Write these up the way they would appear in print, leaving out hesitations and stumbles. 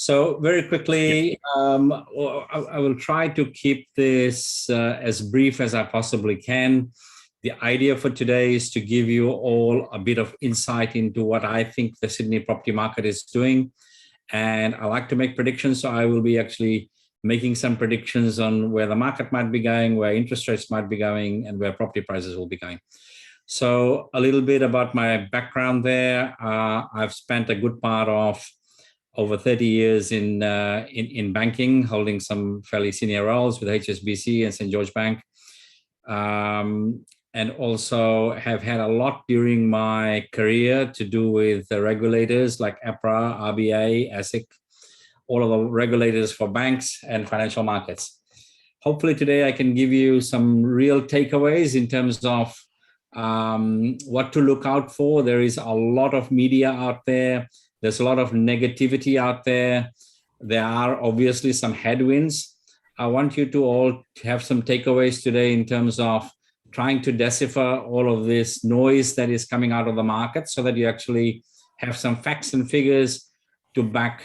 So very quickly, I will try to keep this as brief as I possibly can. The idea for today is to give you all a bit of insight into what I think the Sydney property market is doing. And I like to make predictions, so I will be actually making some predictions on where the market might be going, where interest rates might be going, and where property prices will be going. So a little bit about my background there. I've spent a good part of over 30 years in banking, holding some fairly senior roles with HSBC and St. George Bank. And also have had a lot during my career to do with the regulators like APRA, RBA, ASIC, all of the regulators for banks and financial markets. Hopefully today I can give you some real takeaways in terms of what to look out for. There is a lot of media out there. There's a lot of negativity out there. There are obviously some headwinds. I want you to all have some takeaways today in terms of trying to decipher all of this noise that is coming out of the market so that you actually have some facts and figures to back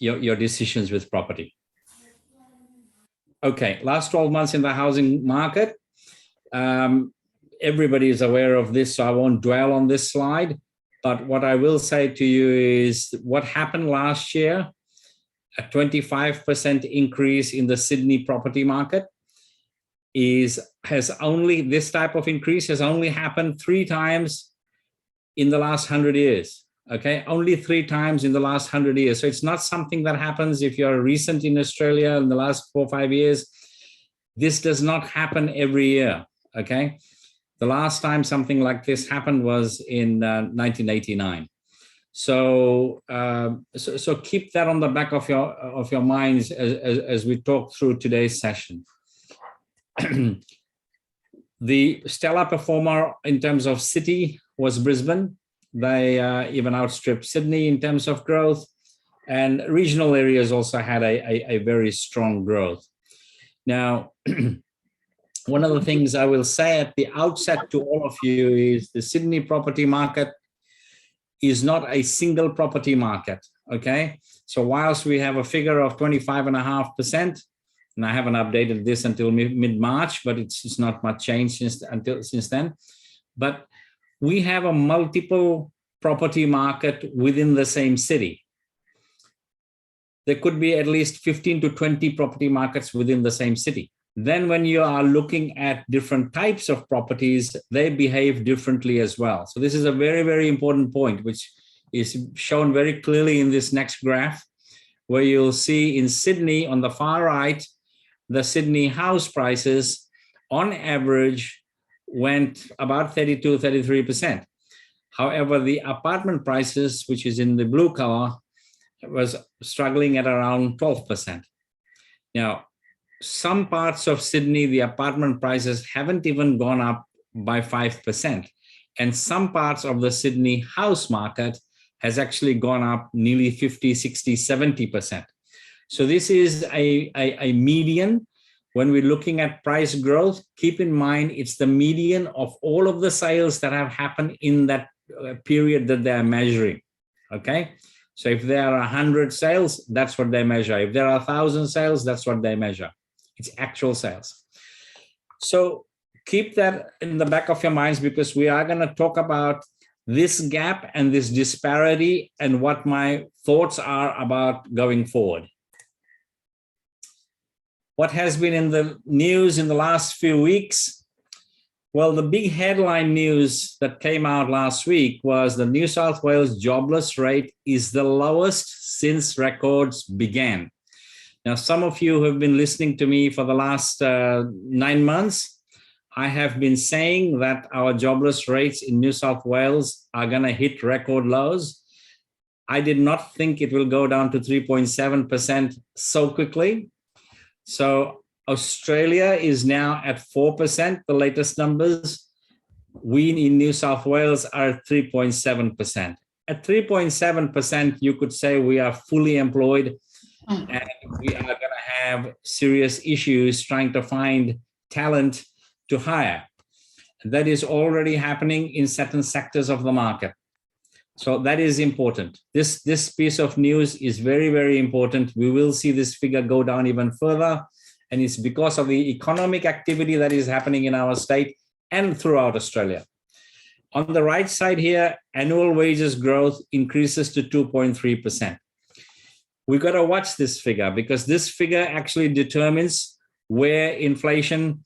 your decisions with property. Okay, last 12 months in the housing market. Everybody is aware of this, so I won't dwell on this slide. But what I will say to you is what happened last year, a 25% increase in the Sydney property market, this type of increase has only happened 3 times in the last 100 years. Okay, only 3 times in the last 100 years. So it's not something that happens if you're recent in Australia in the last 4 or 5 years. This does not happen every year. Okay, the last time something like this happened was in 1989. So keep that on the back of your minds as we talk through today's session. The stellar performer in terms of city was Brisbane. They even outstripped Sydney in terms of growth, and regional areas also had a very strong growth. Now, one of the things I will say at the outset to all of you is the Sydney property market is not a single property market, okay? So whilst we have a figure of 25.5%, and I haven't updated this until mid-March, but it's not much change since then. But we have a multiple property market within the same city. There could be at least 15 to 20 property markets within the same city. Then when you are looking at different types of properties, they behave differently as well. So this is a very, very important point, which is shown very clearly in this next graph, where you'll see in Sydney on the far right, the Sydney house prices on average went about 32, 33%. However, the apartment prices, which is in the blue color, was struggling at around 12%. Now, some parts of Sydney, the apartment prices haven't even gone up by 5%. And some parts of the Sydney house market has actually gone up nearly 50, 60, 70%. So this is a median. When we're looking at price growth, keep in mind it's the median of all of the sales that have happened in that period that they're measuring, okay? So if there are 100 sales, that's what they measure. If there are 1,000 sales, that's what they measure. It's actual sales. So keep that in the back of your minds, because we are going to talk about this gap and this disparity and what my thoughts are about going forward. What has been in the news in the last few weeks? Well, the big headline news that came out last week was the New South Wales jobless rate is the lowest since records began. Now, some of you who have been listening to me for the last 9 months, I have been saying that our jobless rates in New South Wales are going to hit record lows. I did not think it will go down to 3.7% so quickly. So Australia is now at 4%, the latest numbers. We in New South Wales are at 3.7%. At 3.7%, you could say we are fully employed and we are going to have serious issues trying to find talent to hire. That is already happening in certain sectors of the market. So that is important. This piece of news is very, very important. We will see this figure go down even further. And it's because of the economic activity that is happening in our state and throughout Australia. On the right side here, annual wages growth increases to 2.3%. We've got to watch this figure because this figure actually determines where inflation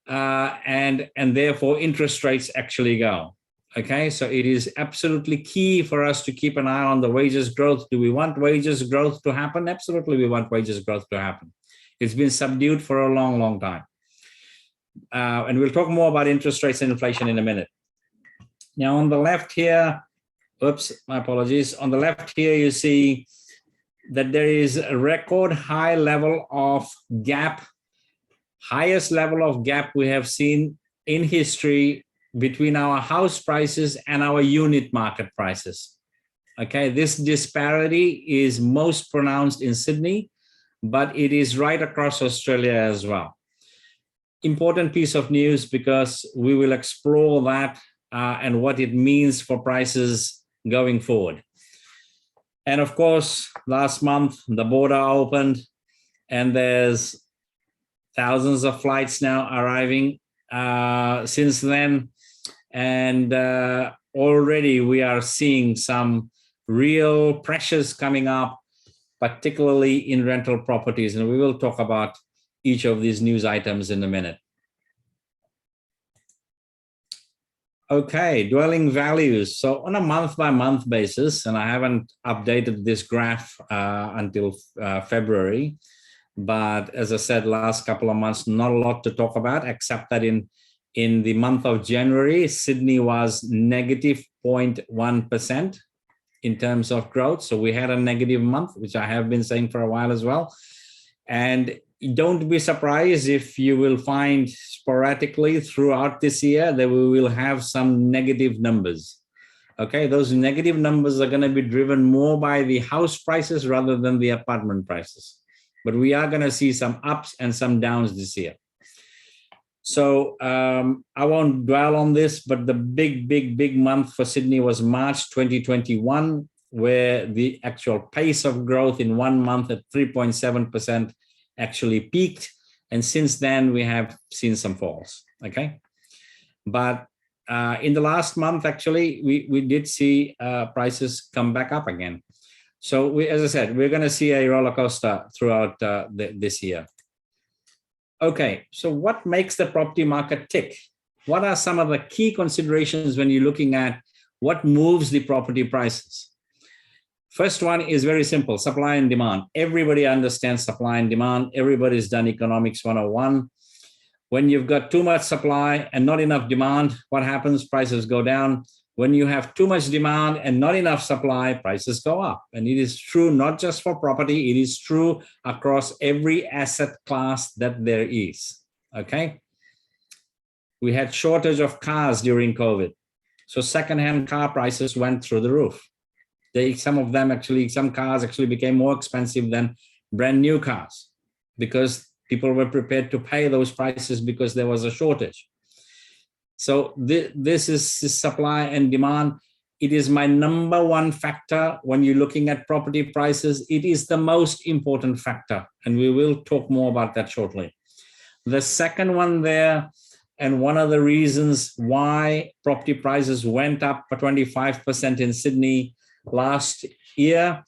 and therefore interest rates actually go. Okay, so it is absolutely key for us to keep an eye on the wages growth. Do we want wages growth to happen? Absolutely, we want wages growth to happen. It's been subdued for a long, long time. And we'll talk more about interest rates and inflation in a minute. Now, on the left here, oops, my apologies. On the left here, you see that there is a record high level of gap, highest level of gap we have seen in history between our house prices and our unit market prices. Okay, this disparity is most pronounced in Sydney, but it is right across Australia as well. Important piece of news because we will explore that and what it means for prices going forward. And of course, last month, the border opened and there's thousands of flights now arriving since then. And already we are seeing some real pressures coming up, particularly in rental properties. And we will talk about each of these news items in a minute. Okay, dwelling values. So on a month-by-month basis, and I haven't updated this graph until February, but as I said, last couple of months, not a lot to talk about, except that in the month of January, Sydney was negative 0.1% in terms of growth. So we had a negative month, which I have been saying for a while as well. And don't be surprised if you will find sporadically throughout this year that we will have some negative numbers. Okay, those negative numbers are going to be driven more by the house prices rather than the apartment prices. But we are going to see some ups and some downs this year. So I won't dwell on this, but the big month for Sydney was March 2021, where the actual pace of growth in 1 month at 3.7% actually peaked. And since then, we have seen some falls, okay? But in the last month, actually, we did see prices come back up again. So as I said, we're going to see a roller coaster throughout this year. Okay, so what makes the property market tick? What are some of the key considerations when you're looking at what moves the property prices? First one is very simple, supply and demand. Everybody understands supply and demand. Everybody's done economics 101. When you've got too much supply and not enough demand, what happens? Prices go down. When you have too much demand and not enough supply, prices go up. And it is true not just for property, it is true across every asset class that there is, okay? We had shortage of cars during COVID. So secondhand car prices went through the roof. Some cars actually became more expensive than brand new cars because people were prepared to pay those prices because there was a shortage. So this is supply and demand. It is my number one factor when you're looking at property prices. It is the most important factor, and we will talk more about that shortly. The second one there, and one of the reasons why property prices went up by 25% in Sydney last year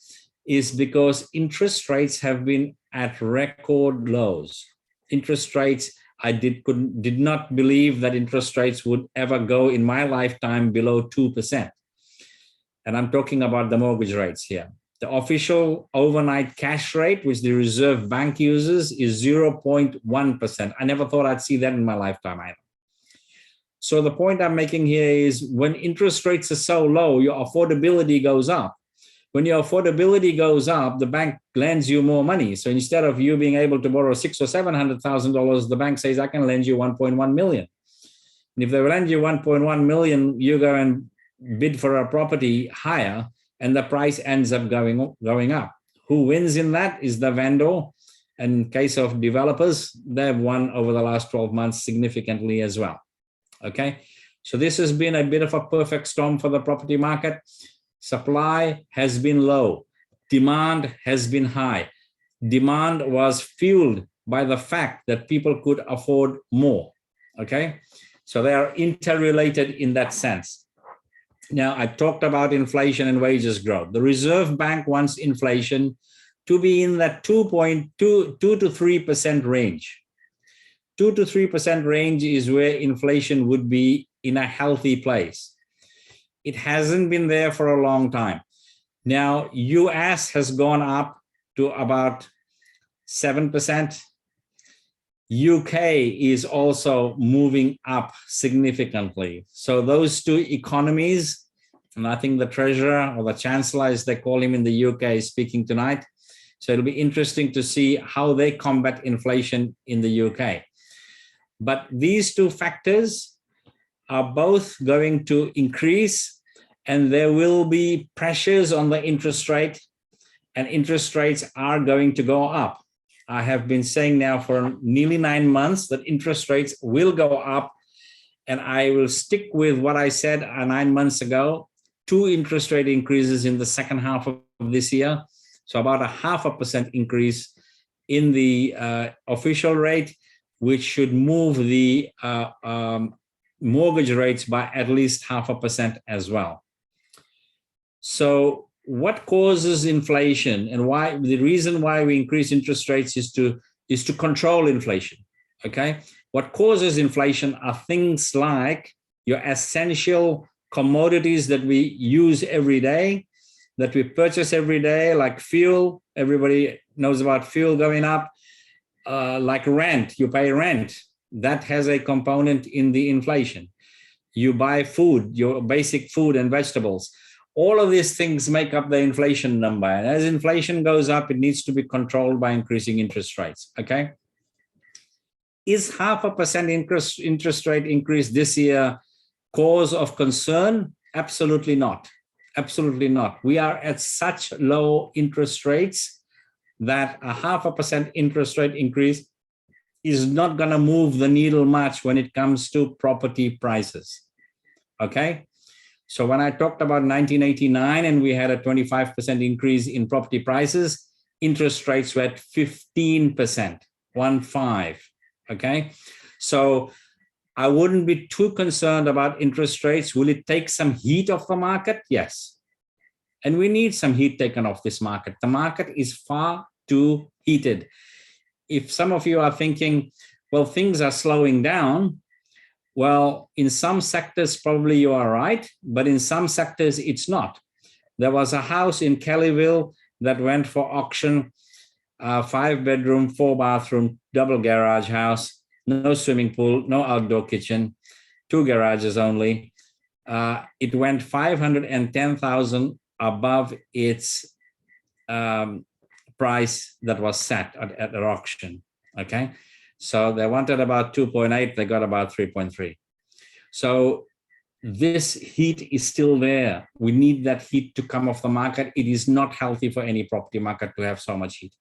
is because interest rates have been at record lows. Interest rates, I did not believe that interest rates would ever go in my lifetime below 2%. And I'm talking about the mortgage rates here. The official overnight cash rate, which the Reserve Bank uses, is 0.1%. I never thought I'd see that in my lifetime either. So the point I'm making here is when interest rates are so low, your affordability goes up. When your affordability goes up, the bank lends you more money. So instead of you being able to borrow $600,000 or $700,000, the bank says, I can lend you 1.1 million. And if they lend you 1.1 million, you go and bid for a property higher, and the price ends up going up. Who wins in that is the vendor. In case of developers, they've won over the last 12 months significantly as well. Okay, so this has been a bit of a perfect storm for the property market. Supply has been low. Demand has been high. Demand was fueled by the fact that people could afford more. Okay, so they are interrelated in that sense. Now, I talked about inflation and wages growth. The Reserve Bank wants inflation to be in that 2.2 to 3% range. 2 to 3% range is where inflation would be in a healthy place. It hasn't been there for a long time. Now, US has gone up to about 7%. UK is also moving up significantly. So those two economies, and I think the treasurer or the chancellor, as they call him in the UK, is speaking tonight. So it'll be interesting to see how they combat inflation in the UK. But these two factors are both going to increase, and there will be pressures on the interest rate, and interest rates are going to go up. I have been saying now for nearly 9 months that interest rates will go up, and I will stick with what I said 9 months ago, 2 interest rate increases in the second half of this year. So about a 0.5% increase in the official rate, which should move the mortgage rates by at least 0.5% as well. So what causes inflation, and why? The reason why we increase interest rates is to control inflation. Okay, what causes inflation are things like your essential commodities that we use every day, that we purchase every day, like fuel. Everybody knows about fuel going up. Like rent, you pay rent. That has a component in the inflation. You buy food, your basic food and vegetables. All of these things make up the inflation number. And as inflation goes up, it needs to be controlled by increasing interest rates, okay? Is 0.5% interest rate increase this year cause of concern? Absolutely not. Absolutely not. We are at such low interest rates that a 0.5% interest rate increase is not going to move the needle much when it comes to property prices, okay? So when I talked about 1989 and we had a 25% increase in property prices, interest rates were at 15%, 1.5, okay? So I wouldn't be too concerned about interest rates. Will it take some heat off the market? Yes. And we need some heat taken off this market. The market is far too heated. If some of you are thinking, well, things are slowing down, well, in some sectors, probably you are right, but in some sectors, it's not. There was a house in Kellyville that went for auction, 5-bedroom, 4-bathroom, double garage house, no swimming pool, no outdoor kitchen, 2 garages only. It went 510,000 above its price that was set at the auction, okay? So they wanted about 2.8, they got about 3.3. So this heat is still there. We need that heat to come off the market. It is not healthy for any property market to have so much heat.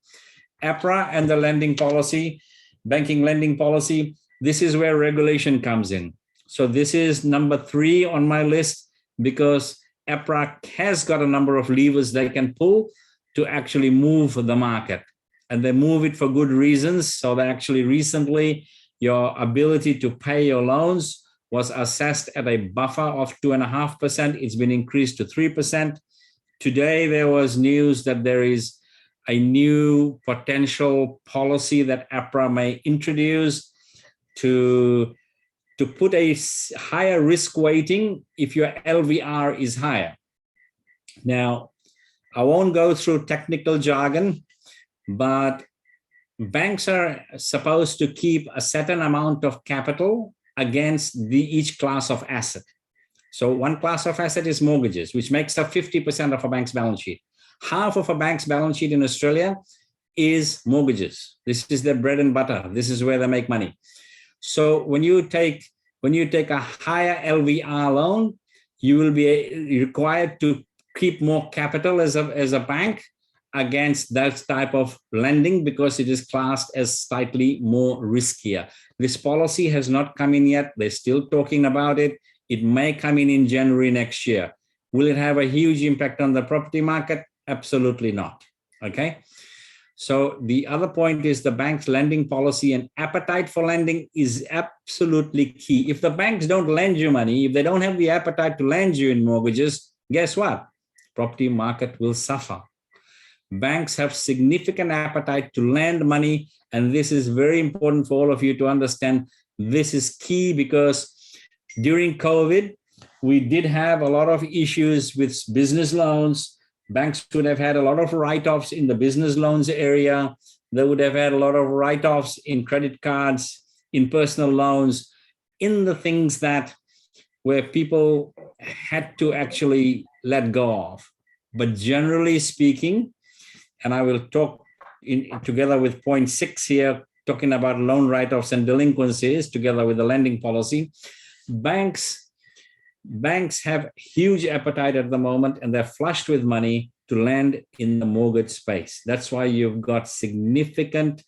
APRA and the lending policy, banking lending policy, this is where regulation comes in. So this is number 3 on my list, because APRA has got a number of levers they can pull to actually move the market. And they move it for good reasons. So they actually recently, your ability to pay your loans was assessed at a buffer of 2.5%. It's been increased to 3%. Today, there was news that there is a new potential policy that APRA may introduce to put a higher risk weighting if your LVR is higher. Now, I won't go through technical jargon, but banks are supposed to keep a certain amount of capital against each class of asset. So one class of asset is mortgages, which makes up 50% of a bank's balance sheet. Half of a bank's balance sheet in Australia is mortgages. This is their bread and butter. This is where they make money. So when you take a higher LVR loan, you will be required to keep more capital as a bank against that type of lending, because it is classed as slightly more riskier. This policy has not come in yet. They're still talking about it. It may come in January next year. Will it have a huge impact on the property market? Absolutely not. Okay. So the other point is the bank's lending policy and appetite for lending is absolutely key. If the banks don't lend you money, if they don't have the appetite to lend you in mortgages, guess what? Property market will suffer. Banks have significant appetite to lend money, and this is very important for all of you to understand. This is key because during COVID, we did have a lot of issues with business loans. Banks would have had a lot of write-offs in the business loans area. They would have had a lot of write-offs in credit cards, in personal loans, in the things that where people had to actually let go of. But generally speaking, and I will talk together with point 6 here, talking about loan write-offs and delinquencies together with the lending policy, banks have huge appetite at the moment, and they're flushed with money to lend in the mortgage space. That's why you've got significant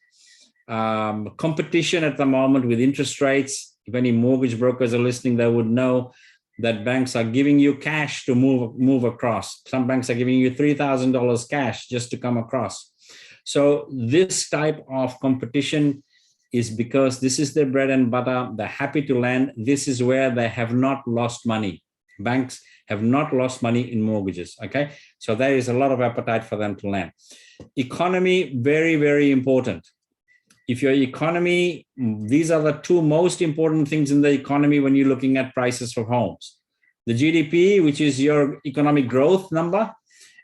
competition at the moment with interest rates. If any mortgage brokers are listening, they would know that banks are giving you cash to move across. Some banks are giving you $3,000 cash just to come across. So this type of competition is because this is their bread and butter. They're happy to lend. This is where they have not lost money. Banks have not lost money in mortgages, okay? So there is a lot of appetite for them to lend. Economy, very, very important. If your economy, these are the two most important things in the economy when you're looking at prices for homes. The GDP, which is your economic growth number,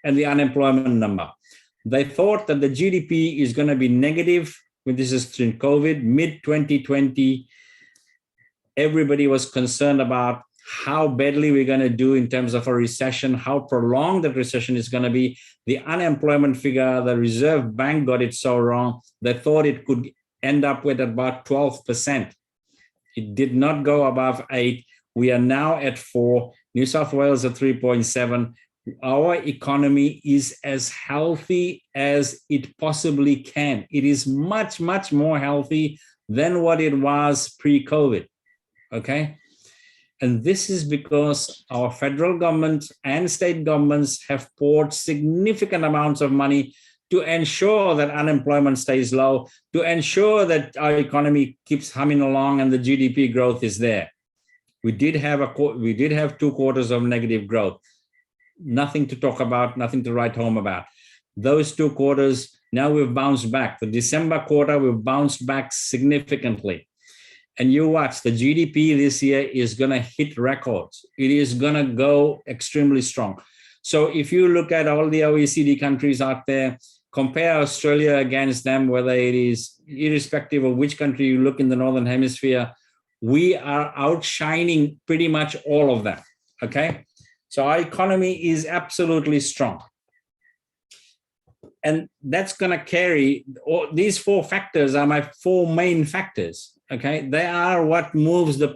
and the unemployment number. They thought that the GDP is going to be negative when this is in COVID, mid-2020. Everybody was concerned about how badly we're going to do in terms of a recession, how prolonged the recession is going to be. The unemployment figure, the Reserve Bank got it so wrong. They thought it could end up with about 12%. It did not go above 8. We are now at 4. New South Wales at 3.7. Our economy is as healthy as it possibly can. It is much, much more healthy than what it was pre-COVID, okay? And this is because our federal government and state governments have poured significant amounts of money to ensure that unemployment stays low, to ensure that our economy keeps humming along and the GDP growth is there. We did have 2 quarters of negative growth. Nothing to talk about, nothing to write home about. Those 2 quarters, now we've bounced back. The December quarter, we've bounced back significantly. And you watch, the GDP this year is going to hit records. It is going to go extremely strong. So if you look at all the OECD countries out there, compare Australia against them, whether it is irrespective of which country you look in the Northern Hemisphere, we are outshining pretty much all of them, okay? So our economy is absolutely strong. And that's going to carry, these 4 factors are my 4 main factors. Okay, they are what moves the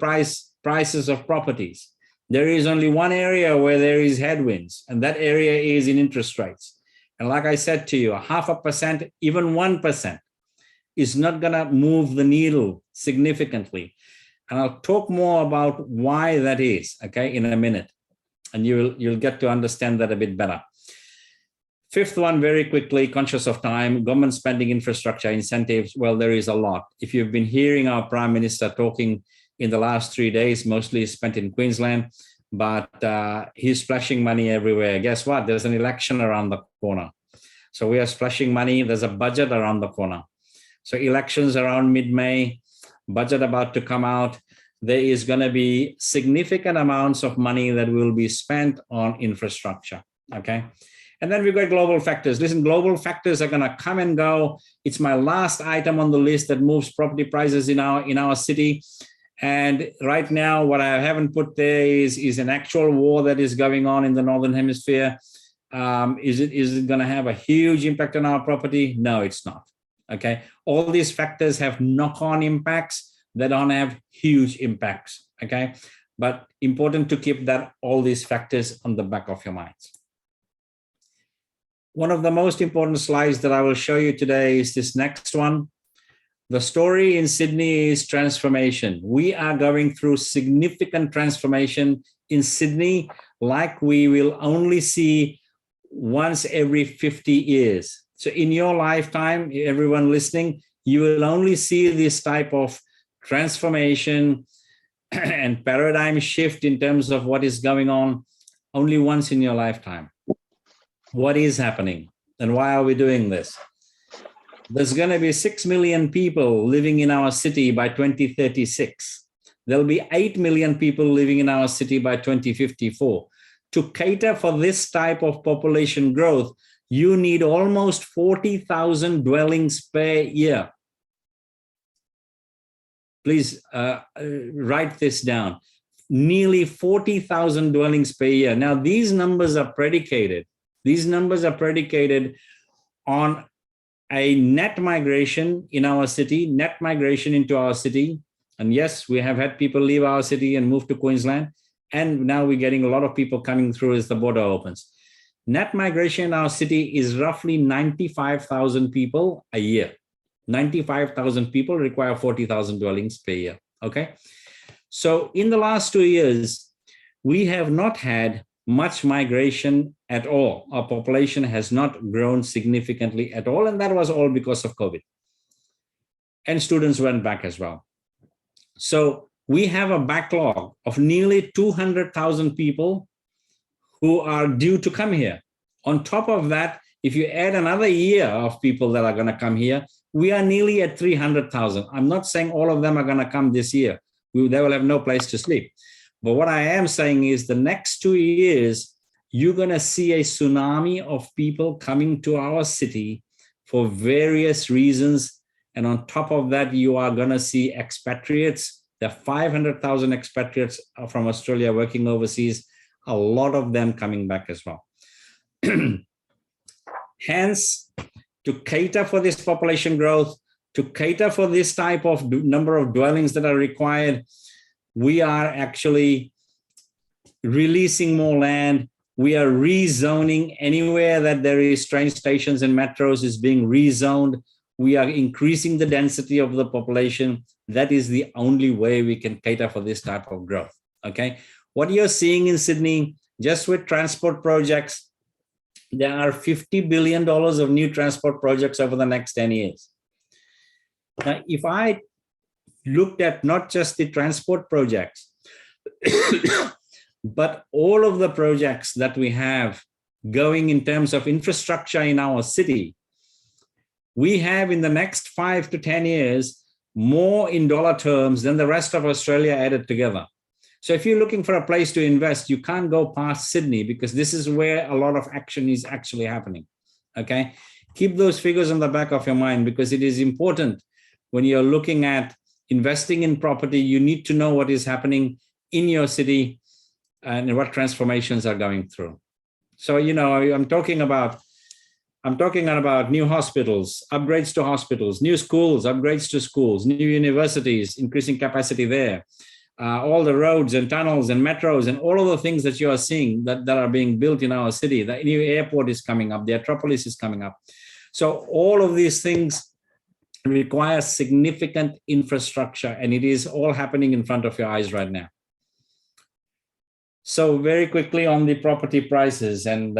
prices of properties. There is only one area where there is headwinds, and that area is in interest rates. And like I said to you, 0.5%, even 1% is not going to move the needle significantly. And I'll talk more about why that is, okay, in a minute. And you'll get to understand that a bit better. 5th one, very quickly, conscious of time, government spending, infrastructure, incentives. Well, there is a lot. If you've been hearing our Prime Minister talking in the last 3 days, mostly spent in Queensland, but he's splashing money everywhere. Guess what? There's an election around the corner. So we are splashing money. There's a budget around the corner. So elections around mid-May, budget about to come out. There is going to be significant amounts of money that will be spent on infrastructure, okay? And then we've got global factors. Listen, global factors are going to come and go. It's my last item on the list that moves property prices in our city. And right now, what I haven't put there is an actual war that is going on in the Northern Hemisphere. Is it going to have a huge impact on our property? No, it's not. Okay. All these factors have knock-on impacts that don't have huge impacts. Okay. But important to keep all these factors on the back of your minds. One of the most important slides that I will show you today is this next one. The story in Sydney is transformation. We are going through significant transformation in Sydney, like we will only see once every 50 years. So in your lifetime, everyone listening, you will only see this type of transformation and paradigm shift in terms of what is going on only once in your lifetime. What is happening and why are we doing this? There's going to be 6 million people living in our city by 2036. There'll be 8 million people living in our city by 2054. To cater for this type of population growth, you need almost 40,000 dwellings per year. Please write this down. Nearly 40,000 dwellings per year. Now, these numbers are predicated. These numbers are predicated on a net migration in our city, net migration into our city. And yes, we have had people leave our city and move to Queensland. And now we're getting a lot of people coming through as the border opens. Net migration in our city is roughly 95,000 people a year. 95,000 people require 40,000 dwellings per year, okay? So in the last 2 years, we have not had much migration at all. Our population has not grown significantly at all, and that was all because of COVID. And students went back as well. So we have a backlog of nearly 200,000 people who are due to come here. On top of that, if you add another year of people that are going to come here, we are nearly at 300,000. I'm not saying all of them are going to come this year. They will have no place to sleep. But what I am saying is the next 2 years, you're going to see a tsunami of people coming to our city for various reasons. And on top of that, you are going to see expatriates. There are 500,000 expatriates from Australia working overseas, a lot of them coming back as well. Hence, to cater for this population growth, to cater for this type of number of dwellings that are required, we are actually releasing more land. We are rezoning anywhere that there is train stations and metros is being rezoned. We are increasing the density of the population. That is the only way we can cater for this type of growth, okay? What you're seeing in Sydney, just with transport projects, there are $50 billion of new transport projects over the next 10 years. Now, if I looked at not just the transport projects, but all of the projects that we have going in terms of infrastructure in our city, we have in the next 5 to 10 years, more in dollar terms than the rest of Australia added together. So if you're looking for a place to invest, you can't go past Sydney because this is where a lot of action is actually happening, okay? Keep those figures on the back of your mind because it is important when you're looking at investing in property, you need to know what is happening in your city and what transformations are going through. So, you know, I'm talking about new hospitals, upgrades to hospitals, new schools, upgrades to schools, new universities, increasing capacity there. All the roads and tunnels and metros and all of the things that you are seeing that are being built in our city. The new airport is coming up, the Metropolis is coming up. So all of these things require significant infrastructure, and it is all happening in front of your eyes right now. So very quickly on the property prices, and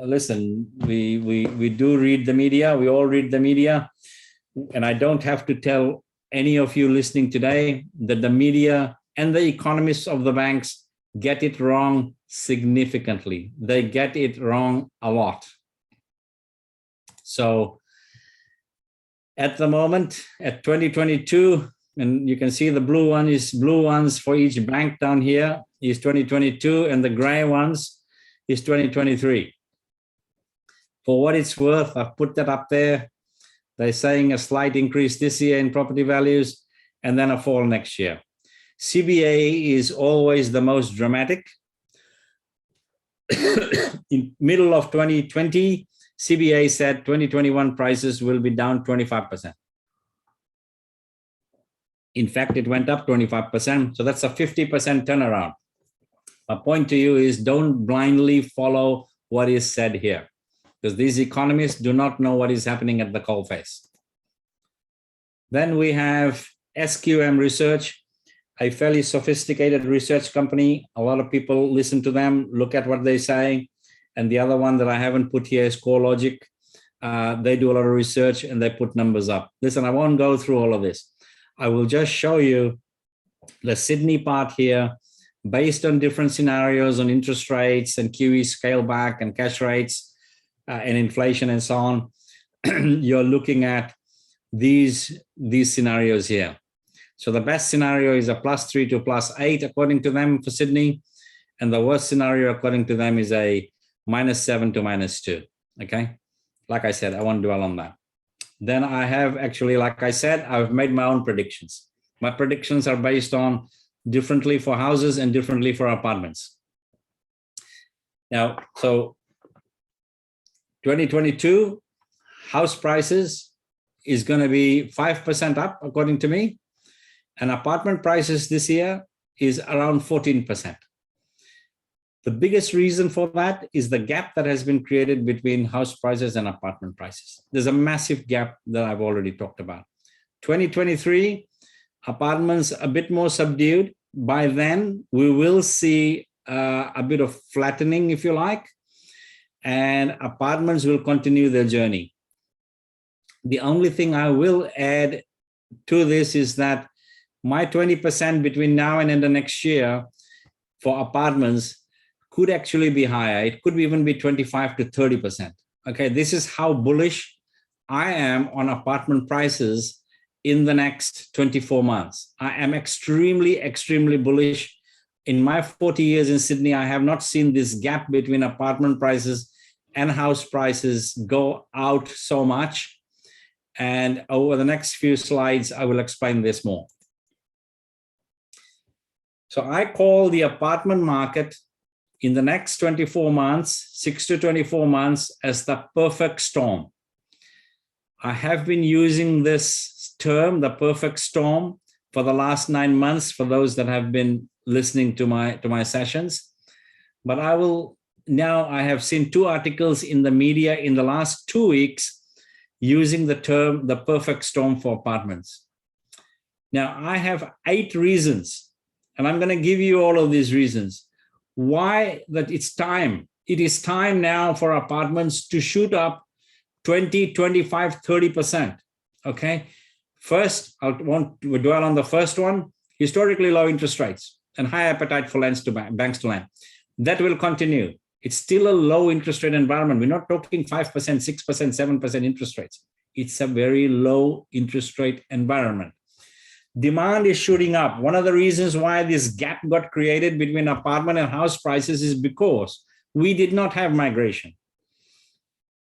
listen, we do read the media, we all read the media, and I don't have to tell any of you listening today that the media and the economists of the banks get it wrong significantly. They get it wrong a lot. So at the moment, at 2022, and you can see the blue ones for each bank down here is 2022, and the gray ones is 2023. For what it's worth, I've put that up there. They're saying a slight increase this year in property values and then a fall next year. CBA is always the most dramatic. In middle of 2020, CBA said 2021 prices will be down 25%. In fact, it went up 25%. So that's a 50% turnaround. My point to you is don't blindly follow what is said here, because these economists do not know what is happening at the coalface. Then we have SQM Research. a fairly sophisticated research company. A lot of people listen to them, look at what they say. And the other one that I haven't put here is CoreLogic. They do a lot of research and they put numbers up. Listen, I won't go through all of this. I will just show you the Sydney part here, based on different scenarios on interest rates and QE scale back and cash rates and inflation and so on. You're looking at these scenarios here. So the best scenario is a +3 to +8 according to them for Sydney, and the worst scenario according to them is a -7 to -2. Okay, like I said, I won't dwell on that. Then I have actually, like I said, I've made my own predictions. My predictions are based on differently for houses and differently for apartments. Now, so 2022 house prices is going to be 5% up according to me, and apartment prices this year is around 14%. The biggest reason for that is the gap that has been created between house prices and apartment prices. There's a massive gap that I've already talked about. 2023, apartments a bit more subdued. By then, we will see a bit of flattening, if you like, and apartments will continue their journey. The only thing I will add to this is that my 20% between now and end of next year for apartments could actually be higher. It could even be 25 to 30%. Okay, this is how bullish I am on apartment prices in the next 24 months. I am extremely, extremely bullish. In my 40 years in Sydney, I have not seen this gap between apartment prices and house prices go out so much. And over the next few slides, I will explain this more. So I call the apartment market in the next 24 months, 6 to 24 months, as the perfect storm. I have been using this term, the perfect storm, for the last 9 months, for those that have been listening to my sessions. But I have seen 2 articles in the media in the last 2 weeks using the term, the perfect storm for apartments. Now, I have 8 reasons, and I'm going to give you all of these reasons why that it's time. It is time now for apartments to shoot up 20, 25, 30%. Okay. First, I want to dwell on the first one, historically low interest rates and high appetite for banks to lend. That will continue. It's still a low interest rate environment. We're not talking 5%, 6%, 7% interest rates. It's a very low interest rate environment. Demand is shooting up. One of the reasons why this gap got created between apartment and house prices is because we did not have migration.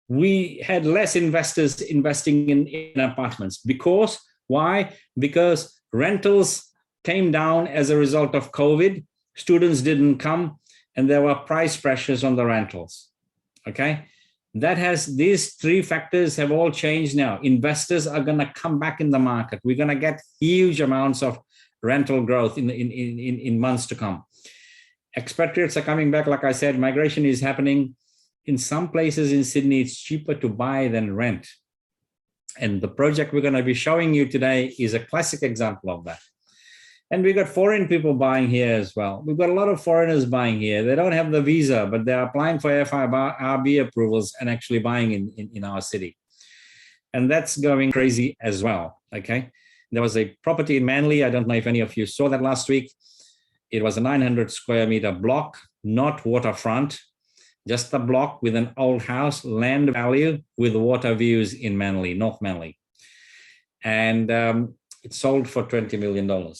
We had less investors investing in apartments. Because, why? Because rentals came down as a result of COVID. Students didn't come, and there were price pressures on the rentals. Okay? These 3 factors have all changed now. Investors are going to come back in the market. We're going to get huge amounts of rental growth in months to come. Expatriates are coming back. Like I said, migration is happening. In some places in Sydney, it's cheaper to buy than rent. And the project we're going to be showing you today is a classic example of that. And we got foreign people buying here as well. We've got a lot of foreigners buying here. They don't have the visa, but they're applying for FIRB approvals and actually buying in our city. And that's going crazy as well, okay? There was a property in Manly. I don't know if any of you saw that last week. It was a 900 square meter block, not waterfront, just a block with an old house, land value with water views in Manly, North Manly. And it sold for $20 million.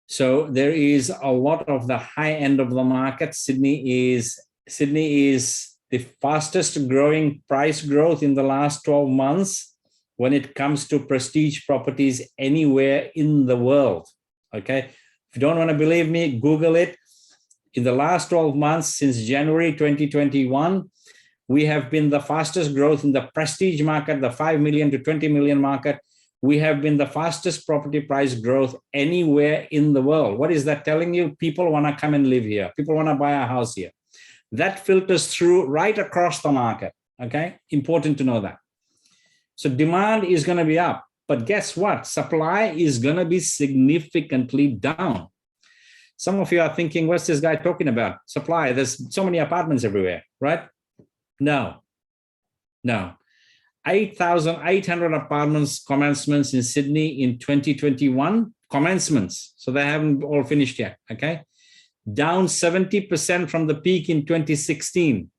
So there is a lot of the high end of the market. Sydney is the fastest growing price growth in the last 12 months when it comes to prestige properties anywhere in the world. Okay. If you don't want to believe me, Google it. In the last 12 months, since January 2021, we have been the fastest growth in the prestige market, the 5 million to 20 million market. We have been the fastest property price growth anywhere in the world. What is that telling you? People want to come and live here. People want to buy a house here. That filters through right across the market. Okay, important to know that. So demand is going to be up, But guess what? Supply is going to be significantly down. Some of you are thinking, what's this guy talking about? Supply, there's so many apartments everywhere, right? No. 8,800 apartments commencements in Sydney in 2021, commencements. So they haven't all finished yet, okay? Down 70% from the peak in 2016.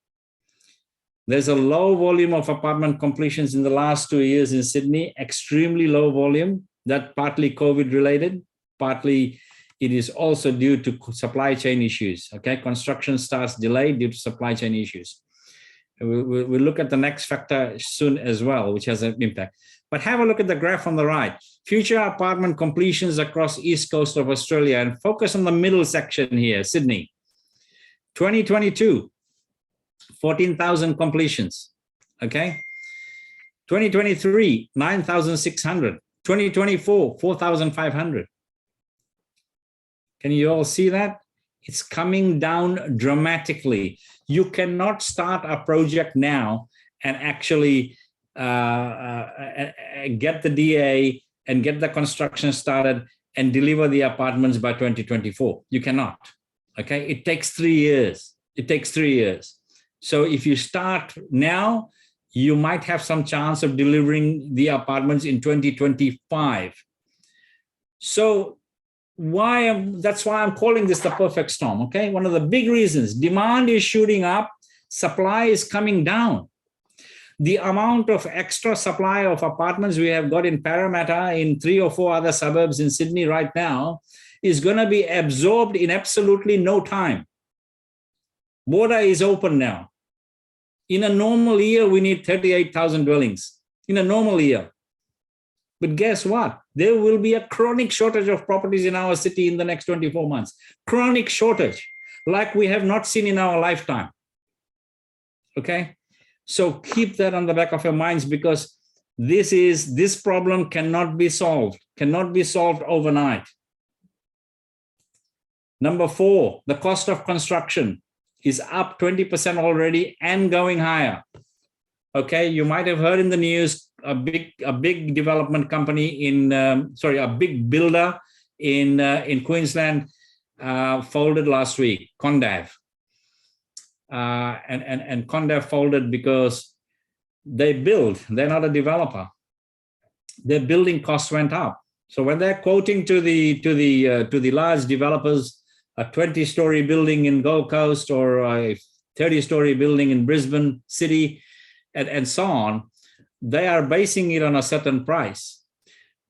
There's a low volume of apartment completions in the last 2 years in Sydney, extremely low volume, that partly COVID related, partly it is also due to supply chain issues, okay? Construction starts delayed due to supply chain issues. We'll look at the next factor soon as well, which has an impact. But have a look at the graph on the right. Future apartment completions across East Coast of Australia, and focus on the middle section here, Sydney. 2022, 14,000 completions, okay? 2023, 9,600. 2024, 4,500. Can you all see that? It's coming down dramatically. You cannot start a project now and actually get the DA and get the construction started and deliver the apartments by 2024. You cannot, okay? It takes 3 years. It takes 3 years. So if you start now, you might have some chance of delivering the apartments in 2025. So that's why I'm calling this the perfect storm, okay? One of the big reasons, demand is shooting up, supply is coming down. The amount of extra supply of apartments we have got in Parramatta, in 3 or 4 other suburbs in Sydney right now, is going to be absorbed in absolutely no time. Border is open now. In a normal year, we need 38,000 dwellings. In a normal year. But guess what? There will be a chronic shortage of properties in our city in the next 24 months. Chronic shortage, like we have not seen in our lifetime. Okay? So keep that on the back of your minds, because this problem cannot be solved overnight. Number 4, the cost of construction is up 20% already and going higher. Okay, you might have heard in the news a big development company a big builder in Queensland folded last week, Condav. And Condav folded because they're not a developer. Their building costs went up. So when they're quoting to the large developers a 20-story building in Gold Coast or a 30-story building in Brisbane City, and so on, they are basing it on a certain price.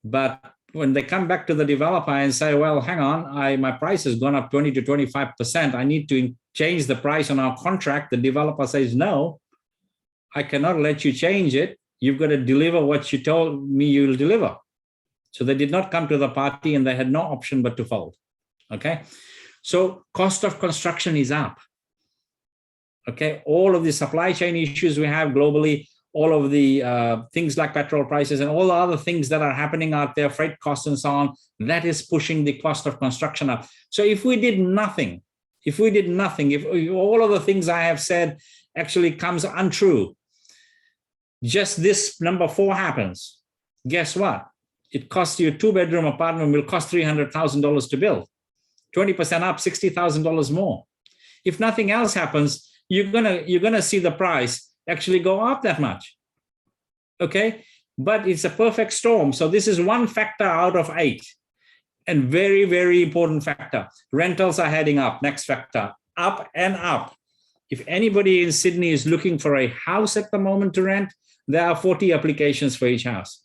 But when they come back to the developer and say, well, hang on, my price has gone up 20 to 25%, I need to change the price on our contract, the developer says, no, I cannot let you change it. You've got to deliver what you told me you'll deliver. So they did not come to the party and they had no option but to fold, okay? So cost of construction is up. Okay, all of the supply chain issues we have globally, all of the things like petrol prices and all the other things that are happening out there, freight costs and so on, that is pushing the cost of construction up. So if we did nothing, if all of the things I have said actually comes untrue, just this number 4 happens, guess what? It costs you a 2-bedroom apartment will cost $300,000 to build. 20% up, $60,000 more. If nothing else happens, you're gonna see the price actually go up that much. Okay, but it's a perfect storm. So this is one factor out of 8, and very, very important factor. Rentals are heading up. Next factor, up and up. If anybody in Sydney is looking for a house at the moment to rent, there are 40 applications for each house.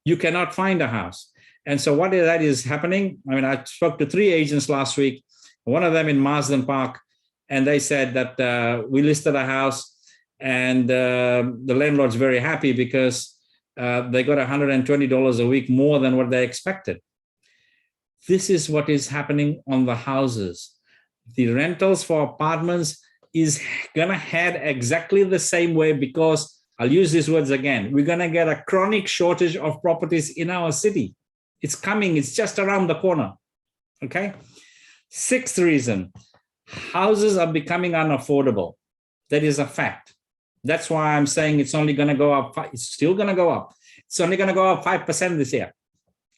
You cannot find a house. And so what that is happening, I mean, I spoke to 3 agents last week, one of them in Marsden Park, and they said that we listed a house and the landlord's very happy because they got $120 a week more than what they expected. This is what is happening on the houses. The rentals for apartments is going to head exactly the same way because, I'll use these words again, we're going to get a chronic shortage of properties in our city. It's coming. It's just around the corner. Okay. 6th reason, houses are becoming unaffordable. That is a fact. That's why I'm saying it's only going to go up. It's still going to go up. It's only going to go up 5% this year.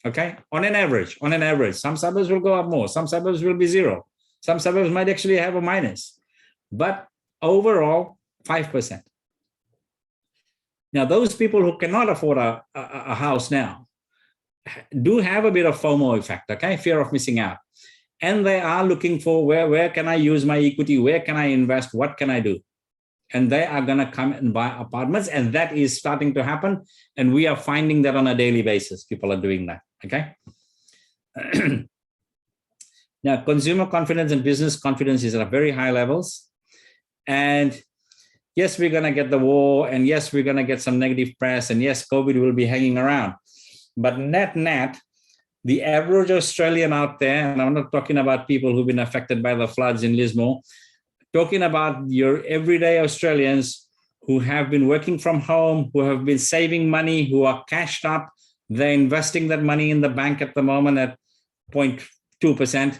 Okay, on an average. Some suburbs will go up more. Some suburbs will be zero. Some suburbs might actually have a minus. But overall, 5%. Now, those people who cannot afford a house now do have a bit of FOMO effect, okay, fear of missing out. And they are looking for where can I use my equity? Where can I invest? What can I do? And they are going to come and buy apartments. And that is starting to happen. And we are finding that on a daily basis. People are doing that, okay? Now, consumer confidence and business confidence is at very high levels. And yes, we're going to get the war. And yes, we're going to get some negative press. And yes, COVID will be hanging around. But net, the average Australian out there, and I'm not talking about people who've been affected by the floods in Lismore, talking about your everyday Australians who have been working from home, who have been saving money, who are cashed up. They're investing that money in the bank at the moment at 0.2%.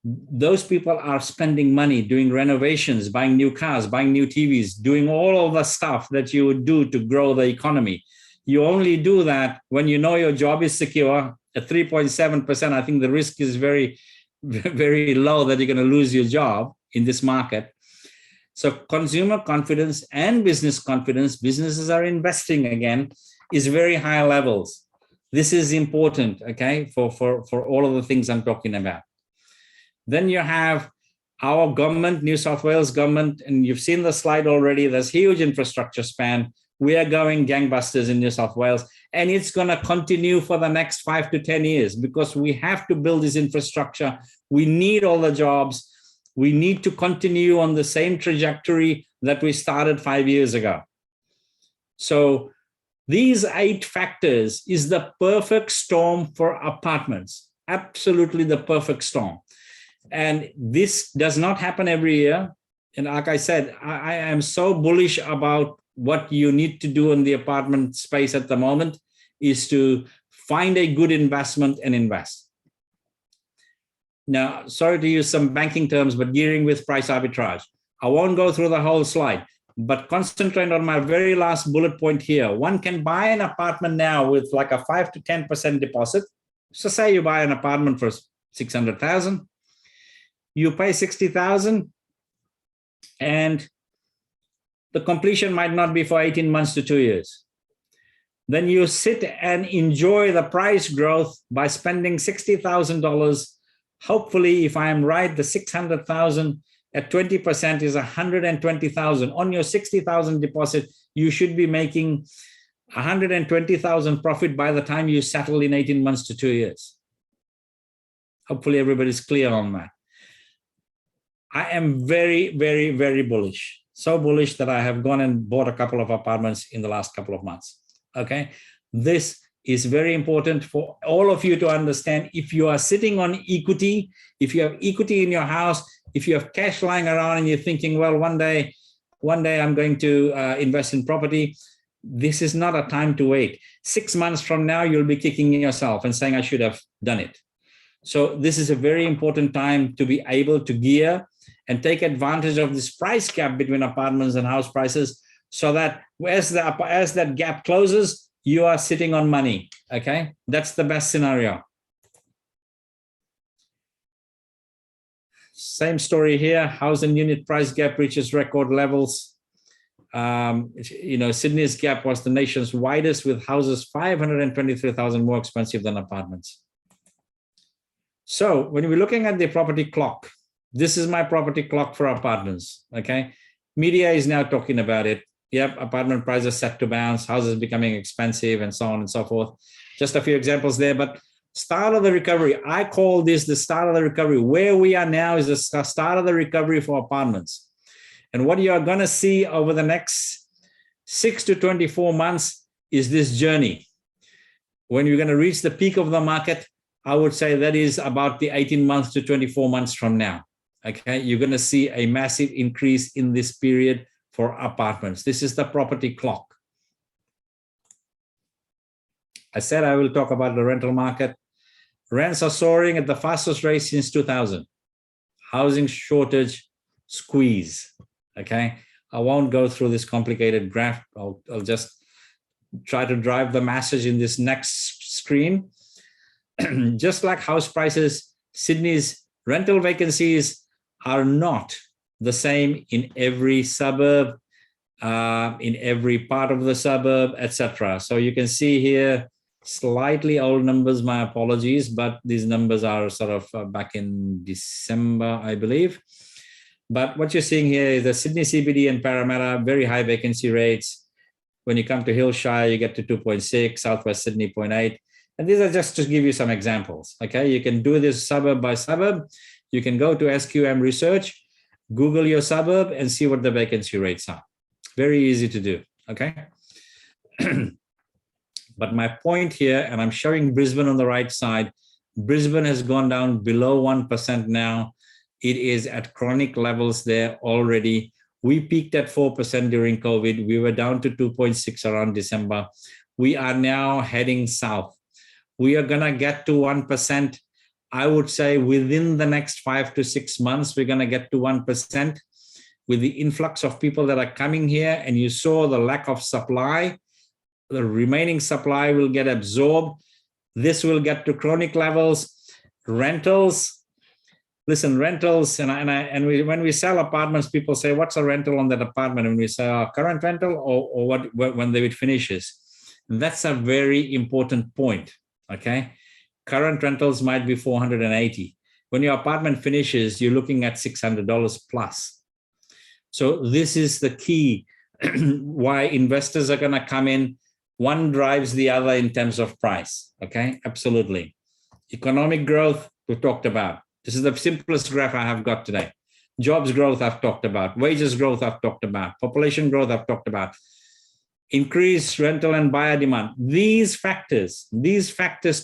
Those people are spending money, doing renovations, buying new cars, buying new TVs, doing all of the stuff that you would do to grow the economy. You only do that when you know your job is secure. At 3.7%, I think the risk is very, very low that you're going to lose your job in this market. So consumer confidence and business confidence, businesses are investing again, is very high levels. This is important, okay, for all of the things I'm talking about. Then you have our government, New South Wales government, and you've seen the slide already, there's huge infrastructure span. We are going gangbusters in New South Wales, and it's going to continue for the next 5 to 10 years because we have to build this infrastructure. We need all the jobs. We need to continue on the same trajectory that we started 5 years ago. So these 8 factors is the perfect storm for apartments, absolutely the perfect storm. And this does not happen every year. And like I said, I am so bullish about what you need to do in the apartment space at the moment is to find a good investment and invest. Now, sorry to use some banking terms, but gearing with price arbitrage. I won't go through the whole slide, but concentrate on my very last bullet point here. One can buy an apartment now with like a 5 to 10% deposit. So say you buy an apartment for 600,000, you pay 60,000, and the completion might not be for 18 months to 2 years. Then you sit and enjoy the price growth by spending $60,000. Hopefully, if I am right, the 600,000 at 20% is 120,000. On your 60,000 deposit, you should be making 120,000 profit by the time you settle in 18 months to 2 years. Hopefully, everybody's clear on that. I am very, very, very bullish. So bullish that I have gone and bought a couple of apartments in the last couple of months. Okay. This is very important for all of you to understand. If you are sitting on equity, if you have equity in your house, if you have cash lying around and you're thinking, well, one day I'm going to invest in property, this is not a time to wait. 6 months from now, you'll be kicking yourself and saying, I should have done it. So this is a very important time to be able to gear and take advantage of this price gap between apartments and house prices, so that as that gap closes, you are sitting on money, okay? That's the best scenario. Same story here, house and unit price gap reaches record levels. Sydney's gap was the nation's widest, with houses 523,000 more expensive than apartments. So when we're looking at the property clock, this is my property clock for apartments, okay? Media is now talking about it. Yep, apartment prices set to bounce, houses becoming expensive, and so on and so forth. Just a few examples there, but start of the recovery. I call this the start of the recovery. Where we are now is the start of the recovery for apartments. And what you are going to see over the next 6 to 24 months is this journey. When you're going to reach the peak of the market, I would say that is about the 18 months to 24 months from now. Okay, you're going to see a massive increase in this period for apartments. This is the property clock. I said I will talk about the rental market. Rents are soaring at the fastest rate since 2000. Housing shortage squeeze. Okay, I won't go through this complicated graph. I'll just try to drive the message in this next screen. Just like house prices, Sydney's rental vacancies are not the same in every suburb, in every part of the suburb, etc. So you can see here slightly old numbers, my apologies, but these numbers are sort of back in December, I believe. But what you're seeing here is the Sydney CBD and Parramatta, very high vacancy rates. When you come to Hillshire, you get to 2.6, Southwest Sydney 0.8. And these are just to give you some examples, okay? You can do this suburb by suburb. You can go to SQM Research, Google your suburb, and see what the vacancy rates are. Very easy to do, okay? But my point here, and I'm showing Brisbane on the right side, Brisbane has gone down below 1% now. It is at chronic levels there already. We peaked at 4% during COVID. We were down to 2.6 around December. We are now heading south. We are gonna get to 1%. I would say within the next 5 to 6 months, we're gonna get to 1%. With the influx of people that are coming here, and you saw the lack of supply, the remaining supply will get absorbed. This will get to chronic levels. Rentals, listen, rentals, when we sell apartments, people say, what's a rental on that apartment? And we say, current rental or what when it finishes. That's a very important point, okay? Current rentals might be $480. When your apartment finishes, you're looking at $600 plus. So this is the key why investors are gonna come in. One drives the other in terms of price, okay? Absolutely. Economic growth, we talked about. This is the simplest graph I have got today. Jobs growth, I've talked about. Wages growth, I've talked about. Population growth, I've talked about. Increased rental and buyer demand. These factors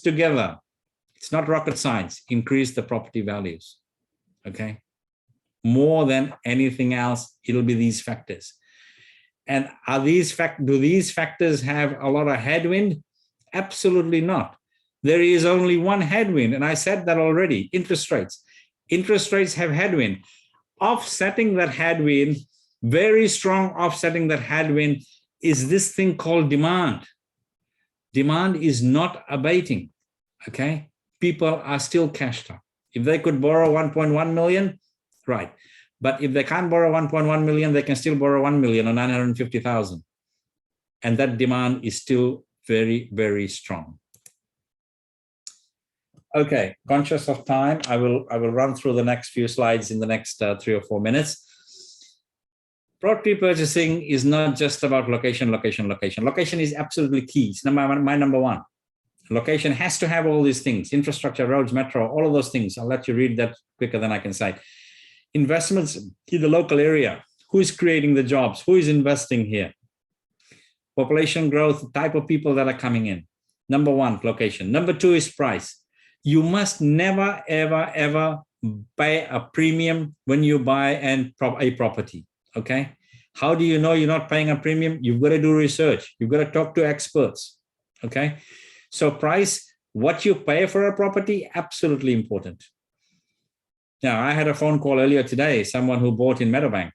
together, it's not rocket science, increase the property values, okay? More than anything else, it'll be these factors. And do these factors have a lot of headwind? Absolutely not. There is only one headwind, and I said that already, interest rates. Interest rates have headwind. Offsetting that headwind, very strong offsetting that headwind, is this thing called demand. Demand is not abating, okay? People are still cashed up. If they could borrow 1.1 million, right. But if they can't borrow 1.1 million, they can still borrow 1 million or 950,000. And that demand is still very, very strong. Okay, conscious of time, I will run through the next few slides in the next 3 or 4 minutes. Property purchasing is not just about location. Location is absolutely key. It's my number one. Location has to have all these things: infrastructure, roads, metro, all of those things. I'll let you read that quicker than I can say. Investments in the local area. Who is creating the jobs? Who is investing here? Population growth, type of people that are coming in. Number one, location. Number two is price. You must never, ever, ever pay a premium when you buy a property, okay? How do you know you're not paying a premium? You've got to do research. You've got to talk to experts, okay? So price, what you pay for a property, absolutely important. Now, I had a phone call earlier today, someone who bought in Meadowbank,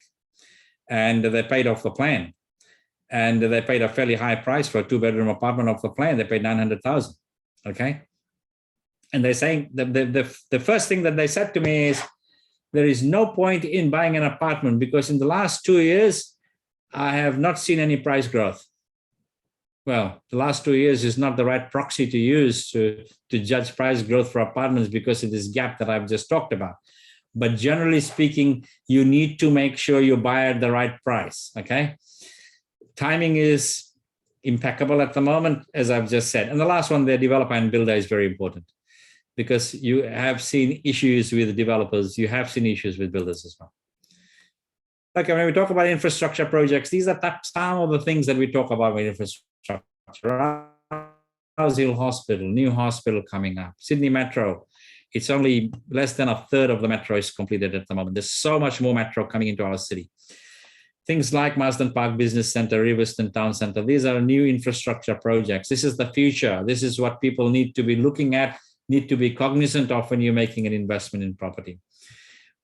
and they paid off the plan. And they paid a fairly high price for a 2-bedroom apartment off the plan. They paid $900,000, okay? And they're saying the first thing that they said to me is, there is no point in buying an apartment because in the last 2 years, I have not seen any price growth. Well, the last 2 years is not the right proxy to use to judge price growth for apartments because of this gap that I've just talked about. But generally speaking, you need to make sure you buy at the right price, okay? Timing is impeccable at the moment, as I've just said. And the last one, the developer and builder, is very important, because you have seen issues with developers, you have seen issues with builders as well. Okay, when we talk about infrastructure projects, these are some of the things that we talk about with infrastructure. Rouse Hill Hospital, new hospital coming up. Sydney Metro, it's only less than a third of the metro is completed at the moment. There's so much more metro coming into our city. Things like Marsden Park Business Centre, Riverstone Town Centre, these are new infrastructure projects. This is the future. This is what people need to be looking at, need to be cognizant of when you're making an investment in property.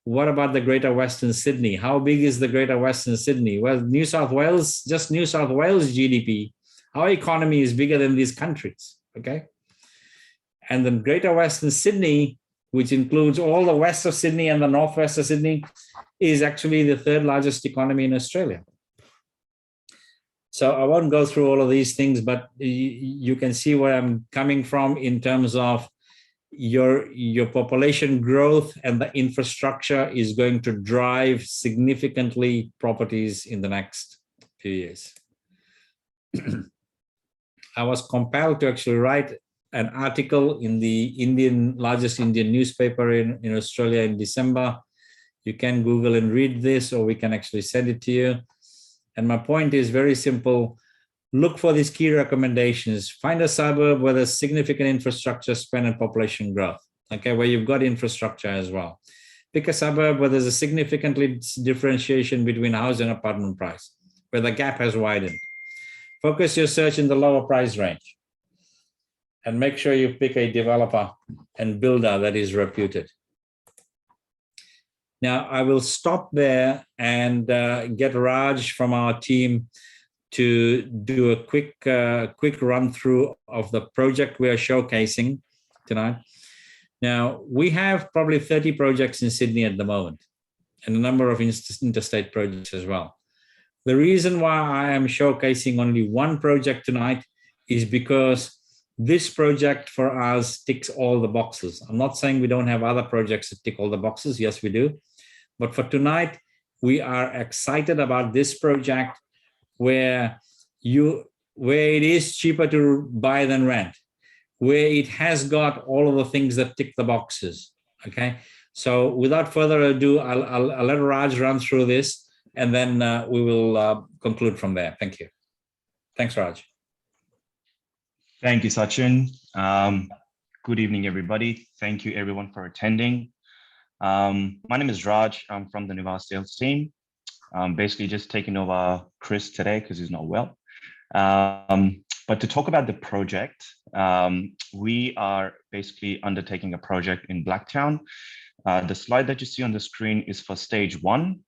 What about the Greater Western Sydney? How big is the Greater Western Sydney? Well, New South Wales, just New South Wales GDP Our economy is bigger than these countries, okay? And then Greater Western Sydney, which includes all the west of Sydney and the northwest of Sydney, is actually the third largest economy in Australia. So I won't go through all of these things, but you can see where I'm coming from in terms of your population growth, and the infrastructure is going to drive significantly properties in the next few years. I was compelled to actually write an article in the largest Indian newspaper in Australia in December. You can Google and read this, or we can actually send it to you. And my point is very simple. Look for these key recommendations. Find a suburb where there's significant infrastructure spend and population growth, okay, where you've got infrastructure as well. Pick a suburb where there's a significantly differentiation between house and apartment price, where the gap has widened. Focus your search in the lower price range. And make sure you pick a developer and builder that is reputed. Now, I will stop there and get Raj from our team to do a quick run through of the project we are showcasing tonight. Now, we have probably 30 projects in Sydney at the moment, and a number of interstate projects as well. The reason why I am showcasing only one project tonight is because this project for us ticks all the boxes. I'm not saying we don't have other projects that tick all the boxes. Yes, we do. But for tonight, we are excited about this project where it is cheaper to buy than rent, where it has got all of the things that tick the boxes. Okay. So without further ado, I'll let Raj run through this, and then we will conclude from there. Thank you. Thanks, Raj. Thank you, Sachin. Good evening, everybody. Thank you, everyone, for attending. My name is Raj. I'm from the Nivas sales team. Basically just taking over Chris today because he's not well. But to talk about the project, we are basically undertaking a project in Blacktown. The slide that you see on the screen is for stage one.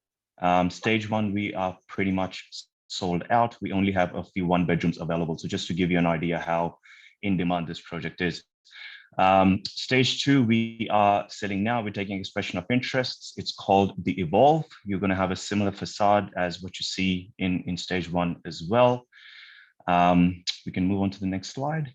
Stage one, we are pretty much sold out. We only have a few one bedrooms available. So just to give you an idea how in demand this project is. Stage two, we are selling now. We're taking expression of interests. It's called the Evolve. You're going to have a similar facade as what you see in stage one as well. We can move on to the next slide.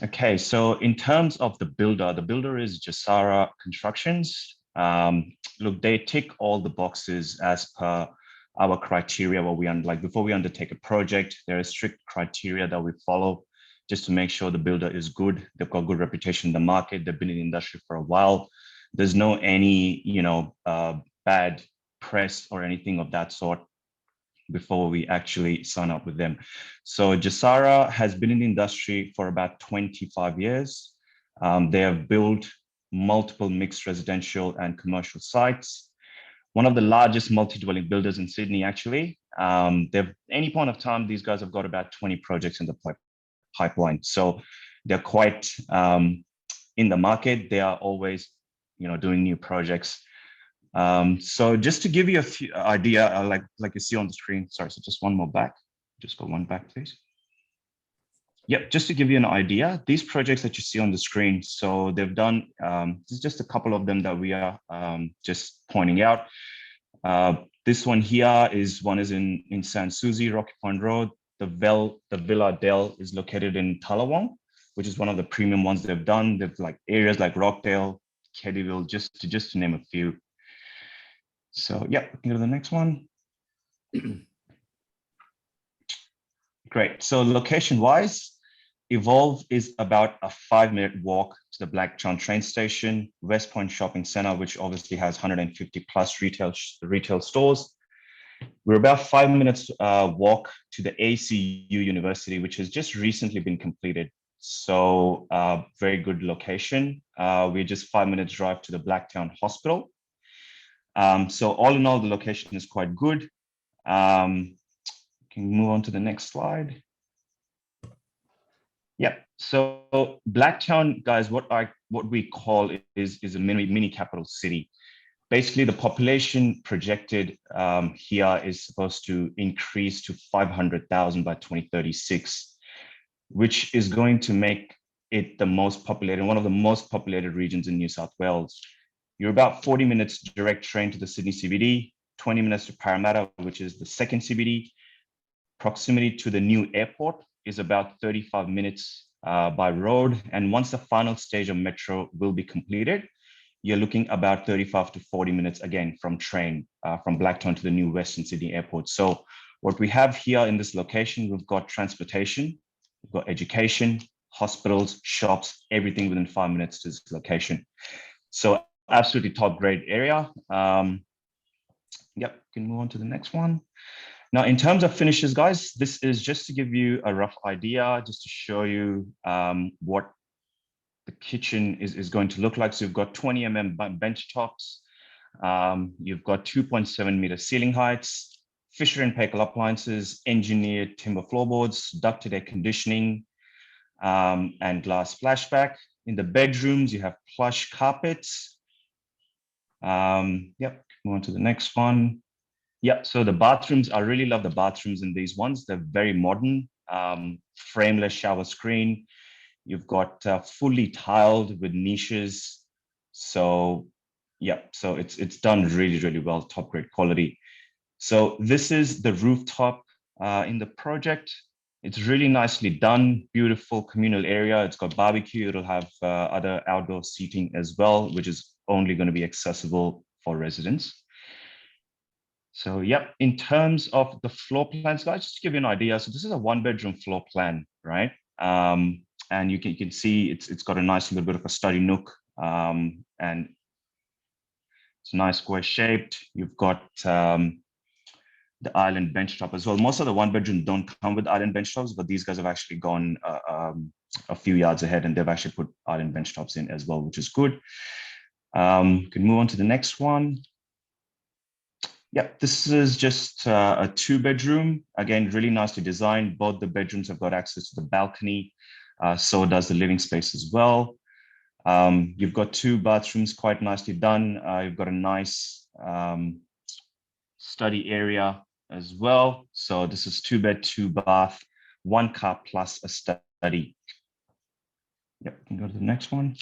Okay, so in terms of the builder is Jasara Constructions. Look, they tick all the boxes as per our criteria. What we like before we undertake a project, there are strict criteria that we follow just to make sure the builder is good. They've got good reputation in the market. They've been in the industry for a while. There's no any bad press or anything of that sort before we actually sign up with them. So Jasara has been in the industry for about 25 years. They have built multiple mixed residential and commercial sites. One of the largest multi-dwelling builders in Sydney, actually. They've any point of time, these guys have got about 20 projects in the pipeline. So they're quite in the market. They are always, doing new projects. So just to give you a few idea, like you see on the screen, sorry, so just one more back, just go one back, please. Yep, just to give you an idea, these projects that you see on the screen, so they've done, this is just a couple of them that we are just pointing out. This one here is in Sans Souci, Rocky Point Road. The Villa Dell is located in Tallawong, which is one of the premium ones they've done. They've like areas like Rockdale, Keddyville, just to name a few. So yeah, we can go to the next one. Great. So location-wise, Evolve is about a 5-minute walk to the Blacktown train station, West Point Shopping Center, which obviously has 150 plus retail stores. We're about 5 minutes walk to the ACU University, which has just recently been completed. So very good location. We're just 5 minutes drive to the Blacktown Hospital. So all in all, the location is quite good. Can move on to the next slide. Yeah, so Blacktown, guys, what we call is a mini capital city. Basically, the population projected here is supposed to increase to 500,000 by 2036, which is going to make it the most populated, one of the most populated regions in New South Wales. You're about 40 minutes direct train to the Sydney CBD, 20 minutes to Parramatta, which is the second CBD. Proximity to the new airport is about 35 minutes by road. And once the final stage of metro will be completed, you're looking about 35 to 40 minutes again from train from Blacktown to the new Western Sydney Airport. So what we have here in this location, we've got transportation, we've got education, hospitals, shops, everything within 5 minutes to this location. So absolutely top grade area. Yep, can move on to the next one. Now, in terms of finishes, guys, this is just to give you a rough idea, just to show you what the kitchen is going to look like. So you've got 20 mm bench tops. You've got 2.7 meter ceiling heights, Fisher and Paykel appliances, engineered timber floorboards, ducted air conditioning, and glass splashback. In the bedrooms, you have plush carpets. Yep, move on to the next one. Yeah, so the bathrooms, I really love the bathrooms in these ones. They're very modern, frameless shower screen. You've got fully tiled with niches. So yeah, so it's done really, really well, top grade quality. So this is the rooftop in the project. It's really nicely done, beautiful communal area. It's got barbecue. It'll have other outdoor seating as well, which is only going to be accessible for residents. So yeah, in terms of the floor plans, guys, just to give you an idea. So this is a 1-bedroom floor plan, right? And you can see it's got a nice little bit of a study nook, and it's nice square shaped. You've got the island bench top as well. Most of the 1-bedroom don't come with island bench tops, but these guys have actually gone a few yards ahead and they've actually put island bench tops in as well, which is good. Can move on to the next one. Yeah, this is just a 2-bedroom. Again, really nicely designed. Both the bedrooms have got access to the balcony. So does the living space as well. You've got 2 bathrooms, quite nicely done. You've got a nice study area as well. So this is 2-bed, 2-bath, 1 car plus a study. Yep, can go to the next one.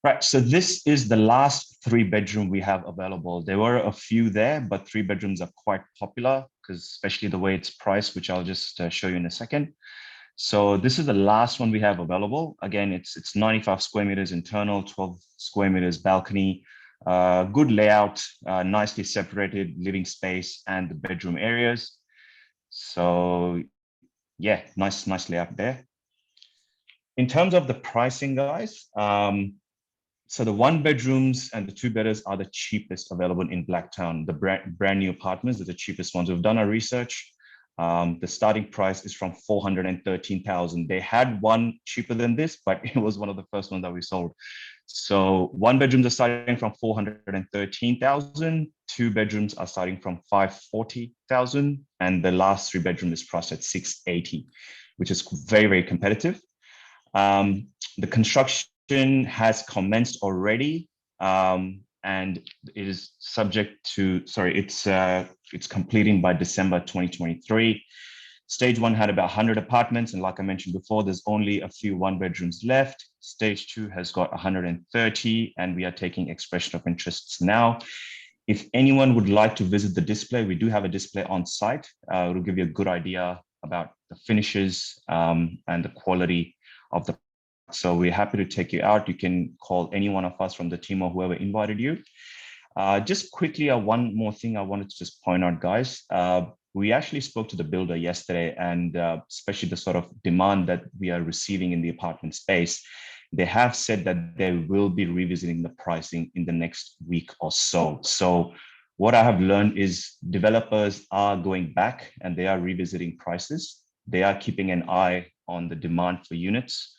Right, so this is the last 3-bedroom we have available. There were a few there, but 3 bedrooms are quite popular because especially the way it's priced, which I'll just show you in a second. So this is the last one we have available. Again, it's 95 square meters internal, 12 square meters balcony, good layout, nicely separated living space and the bedroom areas. So yeah, nice layout there. In terms of the pricing, guys, so the 1-bedrooms and the 2-bedders are the cheapest available in Blacktown. The brand new apartments are the cheapest ones. We've done our research. The starting price is from 413,000. They had one cheaper than this, but it was one of the first ones that we sold. So 1-bedrooms are starting from 413,000. 2 bedrooms are starting from 540,000, and the last 3-bedroom is priced at 680, which is very, very competitive. The construction has commenced already, and it is subject to, it's completing by December 2023. Stage 1 had about 100 apartments, and like I mentioned before, there's only a few 1-bedrooms left. Stage 2 has got 130, and we are taking expression of interests now. If anyone would like to visit the display, we do have a display on site. It'll give you a good idea about the finishes and the quality of the. So we're happy to take you out. You can call any one of us from the team or whoever invited you. Just quickly, one more thing I wanted to just point out, guys. We actually spoke to the builder yesterday, and especially the sort of demand that we are receiving in the apartment space. They have said that they will be revisiting the pricing in the next week or so. So what I have learned is developers are going back and they are revisiting prices. They are keeping an eye on the demand for units,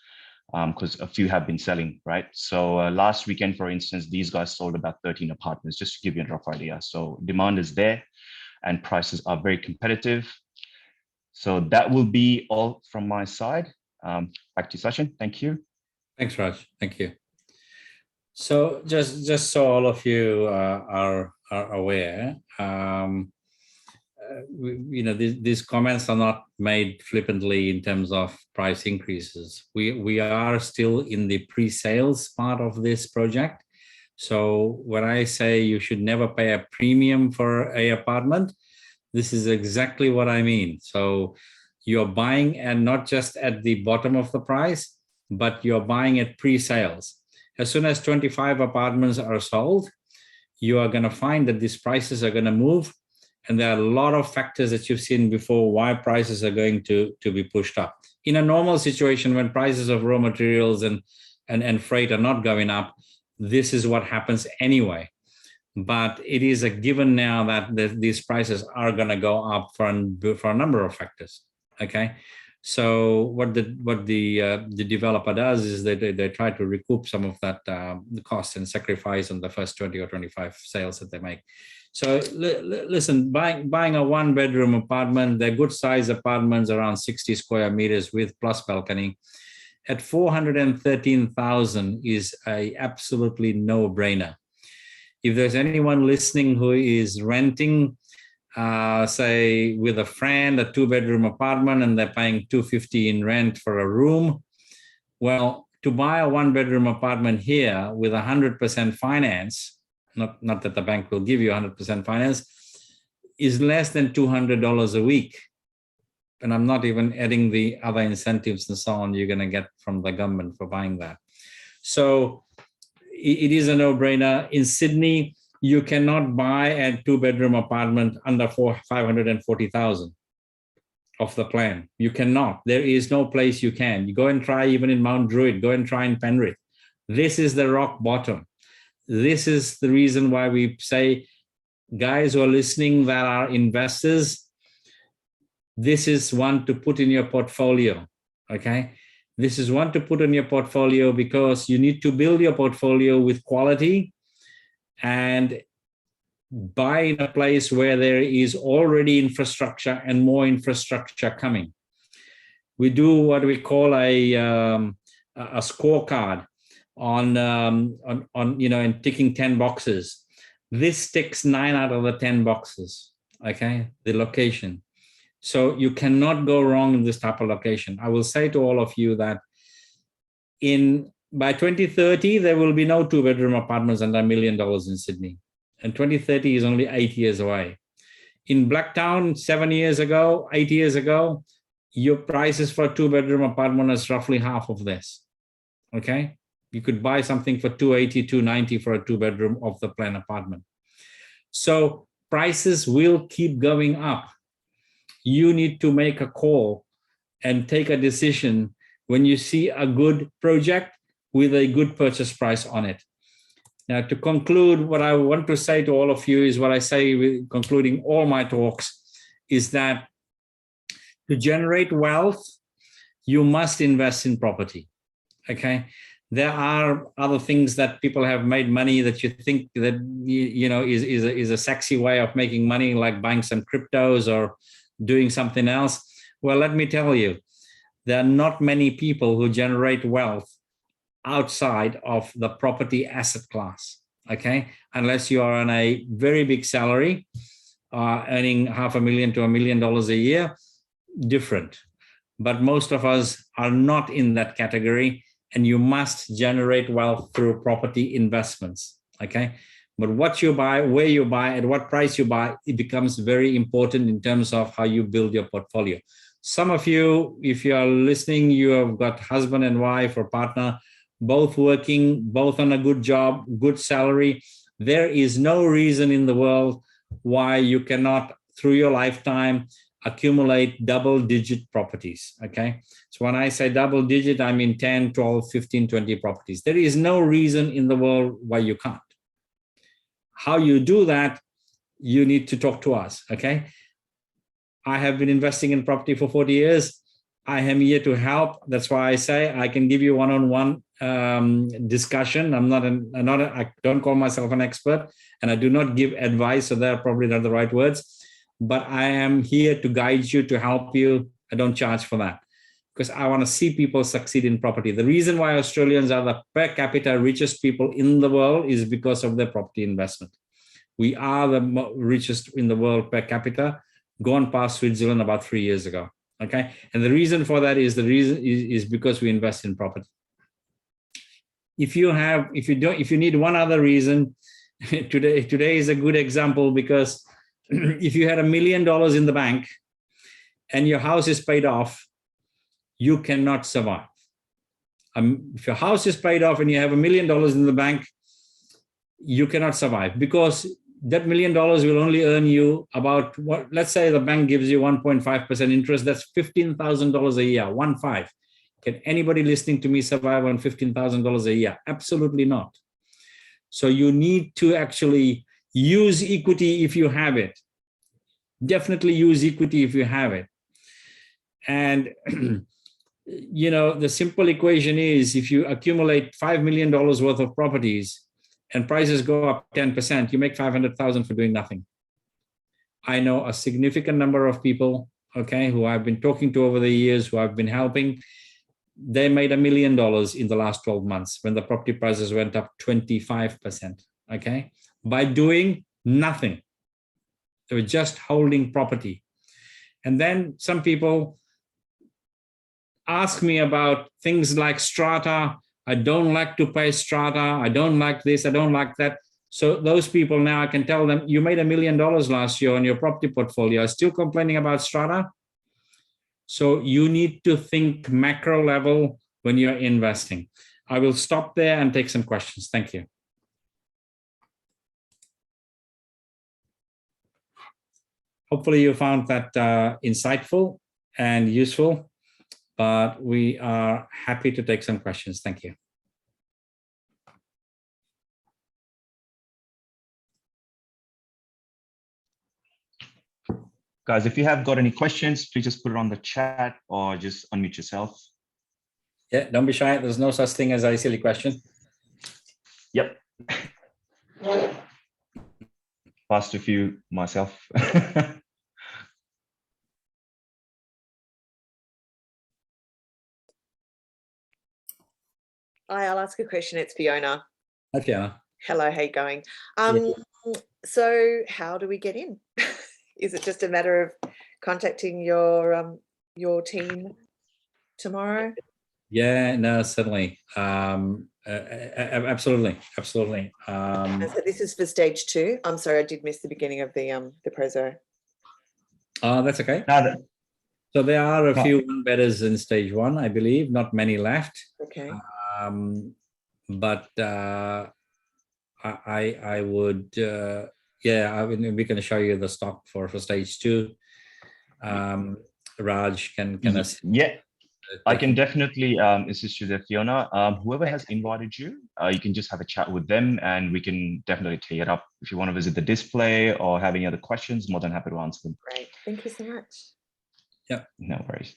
because a few have been selling, right? So last weekend, for instance, these guys sold about 13 apartments, just to give you a rough idea. So demand is there and prices are very competitive. So that will be all from my side. Back to you, Sachin. Thank you. Thanks, Raj. Thank you. So just so all of you are aware, these comments are not made flippantly in terms of price increases. We are still in the pre-sales part of this project. So when I say you should never pay a premium for an apartment, this is exactly what I mean. So you're buying and not just at the bottom of the price, but you're buying at pre-sales. As soon as 25 apartments are sold, you are going to find that these prices are going to move. And there are a lot of factors that you've seen before why prices are going to be pushed up. In a normal situation, when prices of raw materials and freight are not going up, this is what happens anyway. But it is a given now that these prices are going to go up for a number of factors. Okay, so what the developer does is they try to recoup some of that the cost and sacrifice on the first 20 or 25 sales that they make. So listen, buying a one-bedroom apartment, they're good size apartments around 60 square meters with plus balcony, at 413,000 is a absolutely no-brainer. If there's anyone listening who is renting, say with a friend, a two-bedroom apartment, and they're paying $250 in rent for a room, well, to buy a one-bedroom apartment here with 100% finance, not that the bank will give you 100% finance, is less than $200 a week. And I'm not even adding the other incentives and so on you're going to get from the government for buying that. So it is a no-brainer. In Sydney, you cannot buy a two-bedroom apartment under 540,000 of the plan. You cannot. There is no place you can. You go and try even in Mount Druitt, go and try in Penrith. This is the rock bottom. This is the reason why we say, guys who are listening that are investors, this is one to put in your portfolio, okay? This is one to put in your portfolio because you need to build your portfolio with quality and buy in a place where there is already infrastructure and more infrastructure coming. We do what we call a scorecard on in ticking 10 boxes. This ticks 9 out of the 10 boxes, okay? The location. So you cannot go wrong in this type of location. I will say to all of you that by 2030, there will be no two-bedroom apartments under $1 million in Sydney. And 2030 is only 8 years away. In Blacktown, 7 years ago, 8 years ago, your prices for a two-bedroom apartment is roughly half of this, okay? You could buy something for $280, $290 for a two-bedroom of the plan apartment. So prices will keep going up. You need to make a call and take a decision when you see a good project with a good purchase price on it. Now, to conclude, what I want to say to all of you is what I say with concluding all my talks is that to generate wealth, you must invest in property, okay? There are other things that people have made money that you think that, is a sexy way of making money, like buying some cryptos or doing something else. Well, let me tell you, there are not many people who generate wealth outside of the property asset class, okay? Unless you are on a very big salary, earning $500,000 to $1 million a year, different. But most of us are not in that category, and you must generate wealth through property investments, okay? But what you buy, where you buy, at what price you buy, it becomes very important in terms of how you build your portfolio. Some of you, if you are listening, you have got husband and wife or partner, both working, both on a good job, good salary. There is no reason in the world why you cannot, through your lifetime, accumulate double-digit properties, okay? So when I say double-digit, I mean 10, 12, 15, 20 properties. There is no reason in the world why you can't. How you do that, you need to talk to us, okay? I have been investing in property for 40 years. I am here to help. That's why I say I can give you one-on-one discussion. I don't call myself an expert, and I do not give advice, so they're probably not the right words. But I am here to guide you, to help you. I don't charge for that. because I want to see people succeed in property. The reason why Australians are the per capita richest people in the world is because of their property investment. We are the richest in the world per capita, gone past Switzerland about 3 years ago. Okay, and the reason for that is because we invest in property. If you need one other reason, today is a good example, because if you had $1 million in the bank and your house is paid off, you cannot survive. If your house is paid off and you have $1 million in the bank, you cannot survive, because that $1 million will only earn you about what, let's say the bank gives you 1.5% interest, that's $15,000 a year, 1.5. Can anybody listening to me survive on $15,000 a year? Absolutely not. So you need to actually use equity if you have it. Definitely use equity if you have it. And you know, the simple equation is, if you accumulate $5 million worth of properties and prices go up 10%, you make 500,000 for doing nothing. I know a significant number of people, okay, who I've been talking to over the years, who I've been helping. They made $1 million in the last 12 months when the property prices went up 25%, okay, by doing nothing. They were just holding property. And then some people ask me about things like strata. I don't like to pay strata. I don't like this. I don't like that. So those people now, I can tell them, you made $1 million last year on your property portfolio, still complaining about strata. So you need to think macro level when you're investing. I will stop there and take some questions. Thank you. Hopefully you found that insightful and useful, but we are happy to take some questions. Thank you. Guys, if you have got any questions, please just put it on the chat or just unmute yourself. Yeah, don't be shy. There's no such thing as a silly question. Yep. Passed a few myself. I'll ask a question. It's Fiona. Hi, Fiona. Hello, how you going? Yeah. So how do we get in? Is it just a matter of contacting your team tomorrow? Yeah, no, certainly. Absolutely. Absolutely. So this is for stage 2. I'm sorry, I did miss the beginning of the preso. That's okay. So there are a few one-betters in stage 1, I believe, not many left. Okay. But I would, yeah, I mean, we can show you the stock for stage 2. Raj can assist. Yeah, I can definitely assist you there, Fiona. Whoever has invited you, you can just have a chat with them and we can definitely take it up. If you want to visit the display or have any other questions, more than happy to answer them. Great, thank you so much. Yeah. No worries.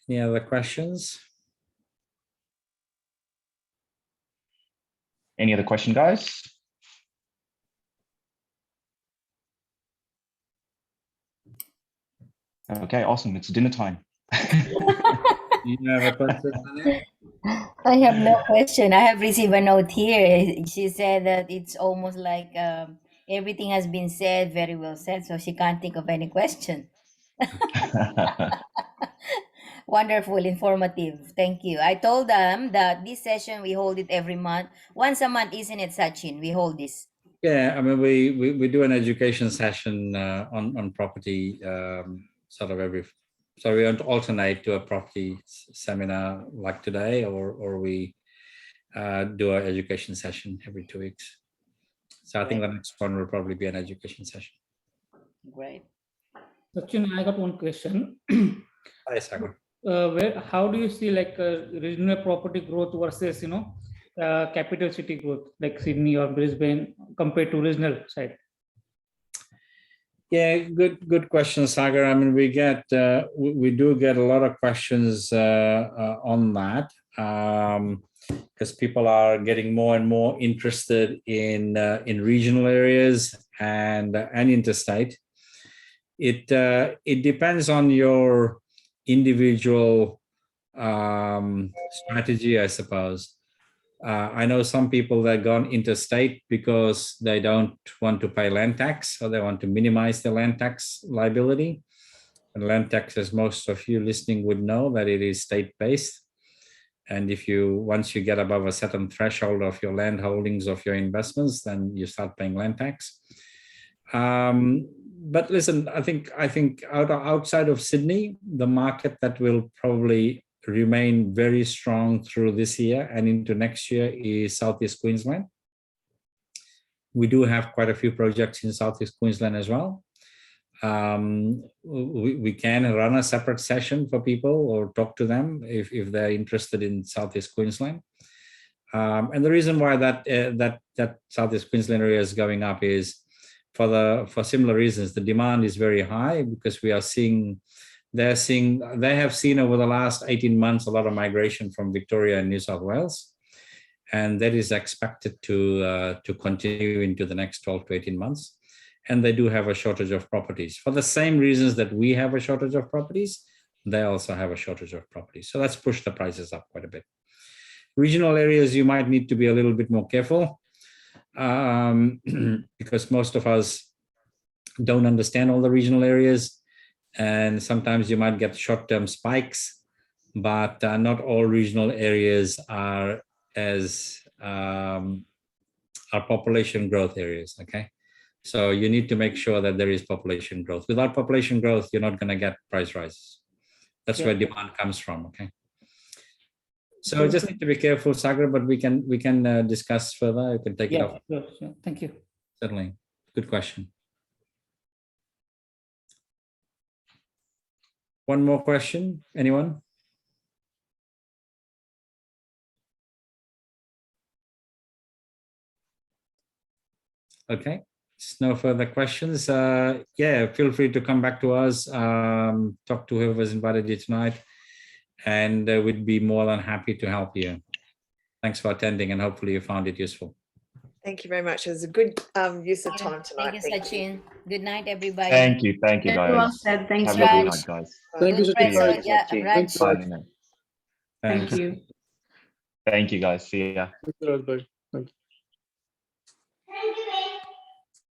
Any other questions? Any other question, guys? Okay, awesome. It's dinner time. You have a question, Tanya? I have no question. I have received a note here. She said that it's almost like everything has been said, very well said, so she can't think of any question. Wonderful, informative. Thank you. I told them that this session, we hold it every month. Once a month, isn't it, Sachin? We hold this. Yeah, I mean, we do an education session on property sort of every, so we don't alternate to a property seminar like today, or we do an education session every 2 weeks. So I think the next one will probably be an education session. Great. Sachin, I got one question. Hi, Sagar. How do you see like regional property growth versus, you know, capital city growth like Sydney or Brisbane compared to regional side? Yeah, good question, Sagar. I mean, we do get a lot of questions on that, because people are getting more and more interested in regional areas and interstate. It depends on your individual strategy, I suppose. I know some people that gone interstate because they don't want to pay land tax, or they want to minimize the land tax liability. And land tax, as most of you listening would know, that it is state-based. And if once you get above a certain threshold of your land holdings, of your investments, then you start paying land tax. But listen, I think outside of Sydney, the market that will probably remain very strong through this year and into next year is Southeast Queensland. We do have quite a few projects in Southeast Queensland as well. We can run a separate session for people or talk to them if they're interested in Southeast Queensland. And the reason why that Southeast Queensland area is going up is for similar reasons. The demand is very high because they have seen over the last 18 months a lot of migration from Victoria and New South Wales, and that is expected to continue into the next 12 to 18 months. And they do have a shortage of properties. For the same reasons that we have a shortage of properties, they also have a shortage of properties. So that's pushed the prices up quite a bit. Regional areas, you might need to be a little bit more careful because most of us don't understand all the regional areas. And sometimes you might get short-term spikes, but not all regional areas are population growth areas, okay? So you need to make sure that there is population growth. Without population growth, you're not going to get price rises. That's where demand comes from, okay? So just need to be careful, Sagar, but we can discuss further. You can take it off. Sure. Thank you. Certainly. Good question. One more question, anyone? Okay. No further questions. Yeah, feel free to come back to us, talk to whoever's invited you tonight, and we'd be more than happy to help you. Thanks for attending, and hopefully you found it useful. Thank you very much. It was a good use of time tonight. Thank you, Sachin. Good night, everybody. Thank you Very well guys. said. Thanks, Have a good Raj. night, guys. Thank you, Bye. Sachin. Present, yeah, Sachin. Raj. Thanks, Bye, Raj. Nina. Thank Thanks. you. Thank you, guys. See ya. Thank you, Raj. Bye. Thank you.